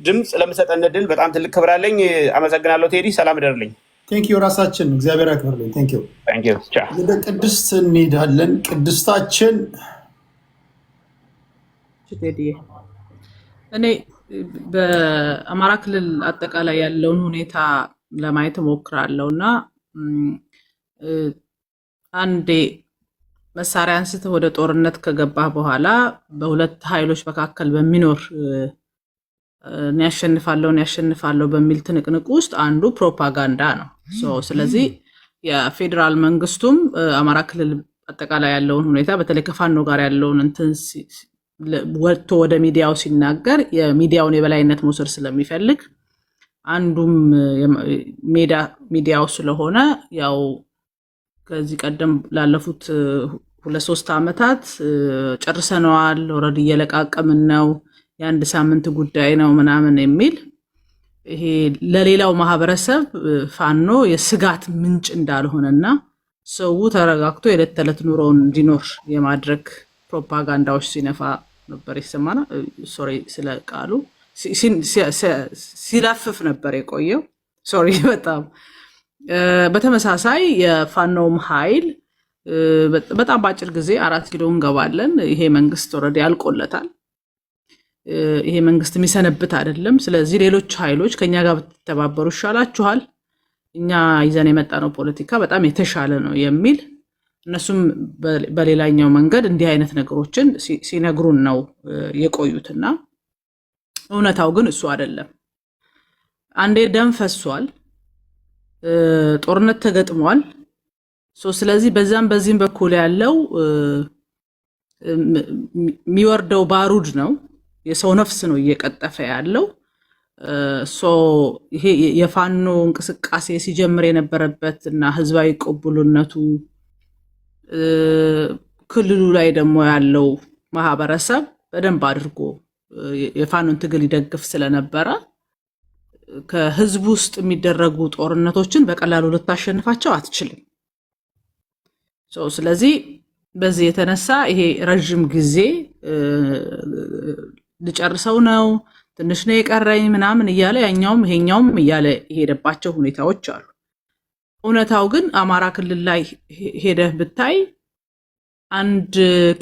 ድምፅ ለምሰጠን ድል በጣም ትልቅ ክብር አለኝ። አመሰግናለሁ ቴዲ። ሰላም እደርልኝ። ቴንኪዩ ራሳችን እግዚአብሔር ያክብርልኝ። ቴንኪዩ። ወደ ቅድስት እንሄዳለን። ቅድስታችን እኔ በአማራ ክልል አጠቃላይ ያለውን ሁኔታ ለማየት እሞክራለሁ እና አንዴ መሳሪያ አንስተህ ወደ ጦርነት ከገባህ በኋላ በሁለት ኃይሎች መካከል በሚኖር እኔ ያሸንፋለሁ በሚል ትንቅንቅ ውስጥ አንዱ ፕሮፓጋንዳ ነው። ስለዚህ የፌዴራል መንግስቱም አማራ ክልል አጠቃላይ ያለውን ሁኔታ በተለይ ከፋኖ ጋር ያለውን እንትን ወጥቶ ወደ ሚዲያው ሲናገር የሚዲያውን የበላይነት መውሰድ ስለሚፈልግ አንዱም ሚዲያው ስለሆነ ያው ከዚህ ቀደም ላለፉት 2-3 ዓመታት ጨርሰነዋል፣ ኦልሬዲ እየለቃቀምን ነው፣ የአንድ ሳምንት ጉዳይ ነው ምናምን የሚል ይሄ ለሌላው ማህበረሰብ ፋኖ የስጋት ምንጭ እንዳልሆነና ሰው ተረጋግቶ የዕለት ተዕለት ኑሮውን እንዲኖር የማድረግ ፕሮፓጋንዳዎች ሲነፋ ነበር ይሰማና ሶሪ ስለ ቃሉ ሲላፍፍ ነበር የቆየው። ሶሪ በጣም በተመሳሳይ የፋኖም ኃይል በጣም በአጭር ጊዜ 4 ኪሎ እንገባለን። ይሄ መንግስት ኦልሬዲ ያልቆለታል። ይሄ መንግስት የሚሰነብት አይደለም። ስለዚህ ሌሎች ኃይሎች ከኛ ጋር ብትተባበሩ ይሻላችኋል፣ እኛ ይዘን የመጣነው ፖለቲካ በጣም የተሻለ ነው የሚል እነሱም በሌላኛው መንገድ እንዲህ አይነት ነገሮችን ሲነግሩን ነው የቆዩትና እውነታው ግን እሱ አይደለም። አንዴ ደም ፈሷል፣ ጦርነት ተገጥሟል። ስለዚህ በዛም በዚህም በኩል ያለው የሚወርደው ባሩድ ነው፣ የሰው ነፍስ ነው እየቀጠፈ ያለው። ይሄ የፋኖ እንቅስቃሴ ሲጀምር የነበረበት እና ህዝባዊ ቅቡልነቱ ክልሉ ላይ ደግሞ ያለው ማህበረሰብ በደንብ አድርጎ የፋኖን ትግል ይደግፍ ስለነበረ ከህዝብ ውስጥ የሚደረጉ ጦርነቶችን በቀላሉ ልታሸንፋቸው አትችልም። ስለዚህ በዚህ የተነሳ ይሄ ረጅም ጊዜ ልጨርሰው ነው ትንሽ ነው የቀረኝ ምናምን እያለ ያኛውም ይሄኛውም እያለ የሄደባቸው ሁኔታዎች አሉ። እውነታው ግን አማራ ክልል ላይ ሄደህ ብታይ አንድ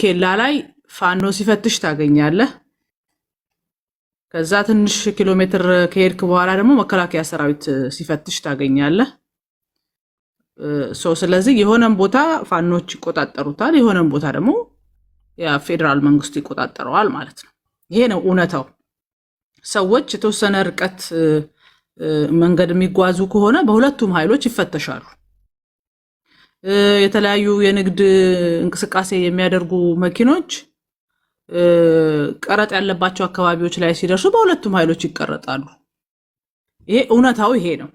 ኬላ ላይ ፋኖ ሲፈትሽ ታገኛለህ። ከዛ ትንሽ ኪሎ ሜትር ከሄድክ በኋላ ደግሞ መከላከያ ሰራዊት ሲፈትሽ ታገኛለህ። ስለዚህ የሆነን ቦታ ፋኖች ይቆጣጠሩታል፣ የሆነን ቦታ ደግሞ የፌዴራል መንግስቱ ይቆጣጠረዋል ማለት ነው። ይሄ ነው እውነታው። ሰዎች የተወሰነ ርቀት መንገድ የሚጓዙ ከሆነ በሁለቱም ኃይሎች ይፈተሻሉ። የተለያዩ የንግድ እንቅስቃሴ የሚያደርጉ መኪኖች ቀረጥ ያለባቸው አካባቢዎች ላይ ሲደርሱ በሁለቱም ኃይሎች ይቀረጣሉ። ይሄ እውነታው ይሄ ነው።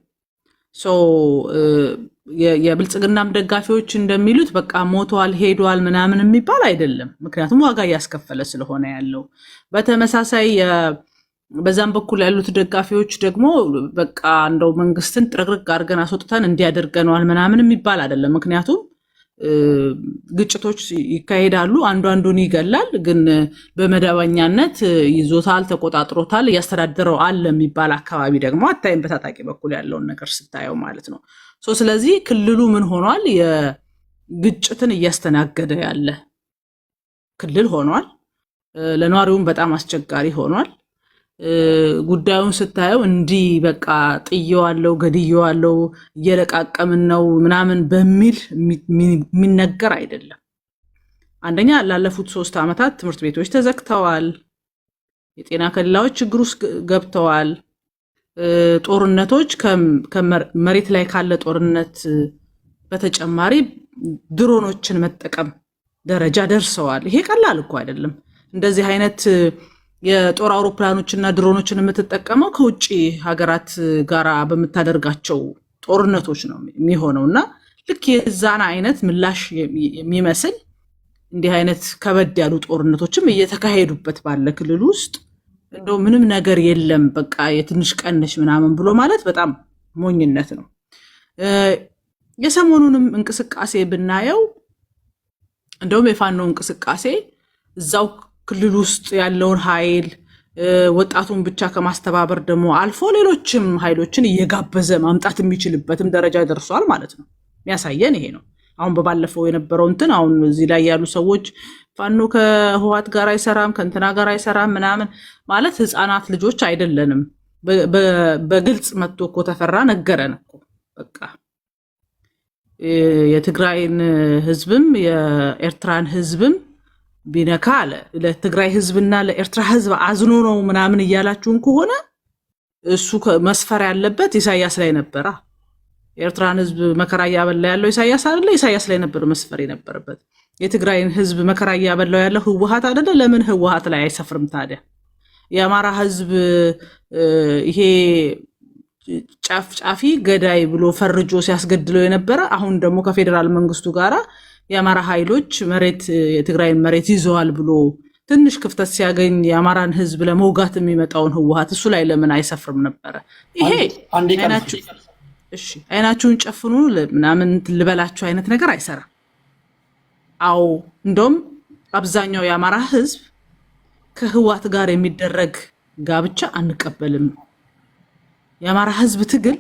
የብልጽግናም ደጋፊዎች እንደሚሉት በቃ ሞቷል ሄዷል ምናምን የሚባል አይደለም። ምክንያቱም ዋጋ እያስከፈለ ስለሆነ ያለው። በተመሳሳይ በዛም በኩል ያሉት ደጋፊዎች ደግሞ በቃ እንደው መንግስትን ጥርግርግ አድርገን አስወጥተን እንዲያደርገነዋል ምናምን የሚባል አይደለም። ምክንያቱም ግጭቶች ይካሄዳሉ፣ አንዱ አንዱን ይገላል። ግን በመደበኛነት ይዞታል፣ ተቆጣጥሮታል፣ እያስተዳደረው አለ የሚባል አካባቢ ደግሞ አታይም፣ በታጣቂ በኩል ያለውን ነገር ስታየው ማለት ነው። ስለዚህ ክልሉ ምን ሆኗል? የግጭትን እያስተናገደ ያለ ክልል ሆኗል። ለነዋሪውም በጣም አስቸጋሪ ሆኗል። ጉዳዩን ስታየው እንዲህ በቃ ጥየዋለው፣ ገድየዋለው፣ እየለቃቀምን ነው ምናምን በሚል የሚነገር አይደለም። አንደኛ ላለፉት 3 ዓመታት ትምህርት ቤቶች ተዘግተዋል። የጤና ከለላዎች ችግር ውስጥ ገብተዋል። ጦርነቶች መሬት ላይ ካለ ጦርነት በተጨማሪ ድሮኖችን መጠቀም ደረጃ ደርሰዋል። ይሄ ቀላል እኮ አይደለም። እንደዚህ አይነት የጦር አውሮፕላኖችና ድሮኖችን የምትጠቀመው ከውጭ ሀገራት ጋር በምታደርጋቸው ጦርነቶች ነው የሚሆነው እና ልክ የዛና አይነት ምላሽ የሚመስል እንዲህ አይነት ከበድ ያሉ ጦርነቶችም እየተካሄዱበት ባለ ክልል ውስጥ እንደው ምንም ነገር የለም በቃ የትንሽ ቀንሽ ምናምን ብሎ ማለት በጣም ሞኝነት ነው። የሰሞኑንም እንቅስቃሴ ብናየው እንደውም የፋኖ እንቅስቃሴ እዛው ክልል ውስጥ ያለውን ኃይል ወጣቱን ብቻ ከማስተባበር ደግሞ አልፎ ሌሎችም ኃይሎችን እየጋበዘ ማምጣት የሚችልበትም ደረጃ ደርሷል ማለት ነው። የሚያሳየን ይሄ ነው። አሁን በባለፈው የነበረው እንትን አሁን እዚህ ላይ ያሉ ሰዎች ፋኖ ከህወሓት ጋር አይሰራም ከእንትና ጋር አይሰራም ምናምን ማለት ህፃናት ልጆች አይደለንም። በግልጽ መጥቶ እኮ ተፈራ ነገረን እኮ በቃ የትግራይን ህዝብም የኤርትራን ህዝብም ቢነካ አለ ለትግራይ ህዝብና ለኤርትራ ህዝብ አዝኖ ነው ምናምን እያላችሁን ከሆነ እሱ መስፈር ያለበት ኢሳያስ ላይ ነበራ። የኤርትራን ህዝብ መከራ እያበላ ያለው ኢሳያስ አይደለ? ኢሳያስ ላይ ነበር መስፈር የነበረበት። የትግራይን ህዝብ መከራ እያበላው ያለው ህወሓት አይደለ? ለምን ህወሓት ላይ አይሰፍርም ታዲያ? የአማራ ህዝብ ይሄ ጫፍጫፊ ገዳይ ብሎ ፈርጆ ሲያስገድለው የነበረ አሁን ደግሞ ከፌዴራል መንግስቱ ጋራ የአማራ ኃይሎች መሬት የትግራይን መሬት ይዘዋል ብሎ ትንሽ ክፍተት ሲያገኝ የአማራን ህዝብ ለመውጋት የሚመጣውን ህወሓት እሱ ላይ ለምን አይሰፍርም ነበረ? ይሄ አይናችሁን ጨፍኑ ምናምን ልበላችሁ አይነት ነገር አይሰራም። አዎ እንደውም አብዛኛው የአማራ ህዝብ ከህወሓት ጋር የሚደረግ ጋብቻ አንቀበልም። የአማራ ህዝብ ትግል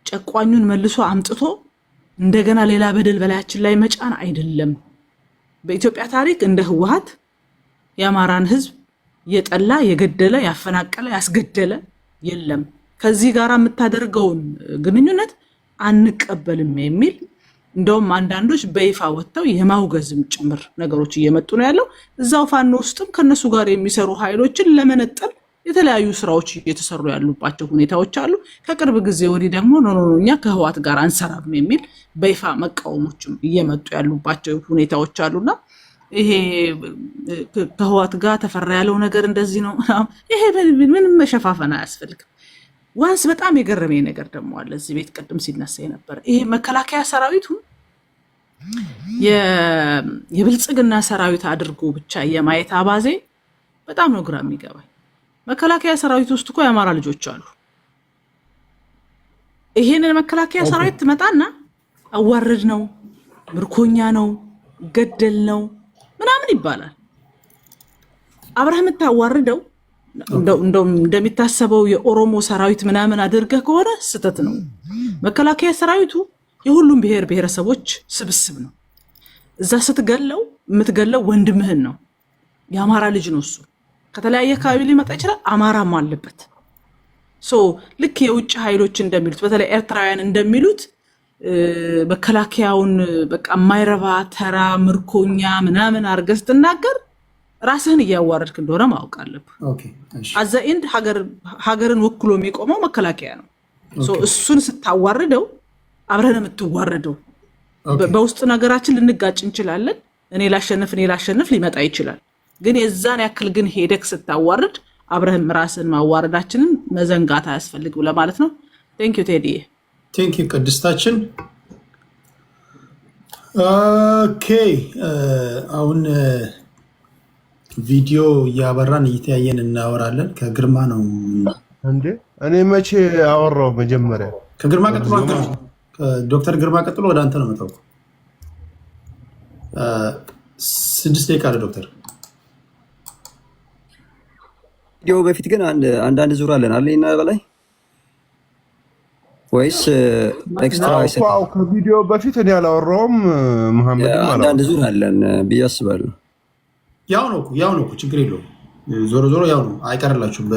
ጨቋኙን መልሶ አምጥቶ እንደገና ሌላ በደል በላያችን ላይ መጫን አይደለም። በኢትዮጵያ ታሪክ እንደ ህወሓት የአማራን ህዝብ የጠላ የገደለ ያፈናቀለ ያስገደለ የለም። ከዚህ ጋር የምታደርገውን ግንኙነት አንቀበልም የሚል እንደውም አንዳንዶች በይፋ ወጥተው የማውገዝም ጭምር ነገሮች እየመጡ ነው ያለው። እዛው ፋኖ ውስጥም ከነሱ ጋር የሚሰሩ ኃይሎችን ለመነጠል የተለያዩ ስራዎች እየተሰሩ ያሉባቸው ሁኔታዎች አሉ። ከቅርብ ጊዜ ወዲህ ደግሞ እኛ ከህወሓት ጋር አንሰራም የሚል በይፋ መቃወሞችም እየመጡ ያሉባቸው ሁኔታዎች አሉና ይሄ ከህወሓት ጋር ተፈራ ያለው ነገር እንደዚህ ነው። ይሄ ምንም መሸፋፈን አያስፈልግም። ዋንስ በጣም የገረመኝ ነገር ደግሞ አለ እዚህ ቤት ቅድም ሲነሳ ነበር። ይሄ መከላከያ ሰራዊቱ የብልጽግና ሰራዊት አድርጎ ብቻ የማየት አባዜ በጣም ነው ግራ የሚገባኝ። መከላከያ ሰራዊት ውስጥ እኮ የአማራ ልጆች አሉ። ይሄንን መከላከያ ሰራዊት ትመጣና አዋርድ ነው፣ ምርኮኛ ነው፣ ገደል ነው ምናምን ይባላል። አብርሃም ታዋርደው እንደሚታሰበው የኦሮሞ ሰራዊት ምናምን አድርገህ ከሆነ ስተት ነው። መከላከያ ሰራዊቱ የሁሉም ብሔር ብሔረሰቦች ስብስብ ነው። እዛ ስትገለው የምትገለው ወንድምህን ነው። የአማራ ልጅ ነው እሱ። ከተለያየ አካባቢ ሊመጣ ይችላል። አማራም አለበት። ልክ የውጭ ኃይሎች እንደሚሉት በተለይ ኤርትራውያን እንደሚሉት መከላከያውን በቃ የማይረባ ተራ ምርኮኛ ምናምን አድርገህ ስትናገር ራስህን እያዋረድክ እንደሆነ ማወቅ አለብህ። አዘኢንድ ሀገርን ወክሎ የሚቆመው መከላከያ ነው። እሱን ስታዋርደው አብረን የምትዋረደው በውስጥ ነገራችን ልንጋጭ እንችላለን። እኔ ላሸንፍ ሊመጣ ይችላል። ግን የዛን ያክል ግን ሄደክ ስታዋርድ አብረህም ራስን ማዋረዳችንን መዘንጋት አያስፈልግም ለማለት ነው። ቴንክ ዩ ቴዲ። ቴንክ ዩ ቅድስታችን። ኦኬ አሁን ቪዲዮ እያበራን እየተያየን እናወራለን። ከግርማ ነው እንዴ? እኔ መቼ አወራው? መጀመሪያ ከግርማ ቀጥሎ አንተ ነው። ከዶክተር ግርማ ቀጥሎ ወደ አንተ ነው መጣው። 6 ደቂቃ አለ ዶክተር። ቪዲዮ በፊት ግን አንዳንድ ዙር አለን አለና በላይ ወይስ ኤክስትራ አይሰጣው? ከቪዲዮ በፊት እኔ አላወራውም። መሐመድ አንዳንድ ዙር አለን ብዬ አስባለሁ። ያው ነው ችግር የለውም። ዞሮ ያው ነው አይቀርላችሁም።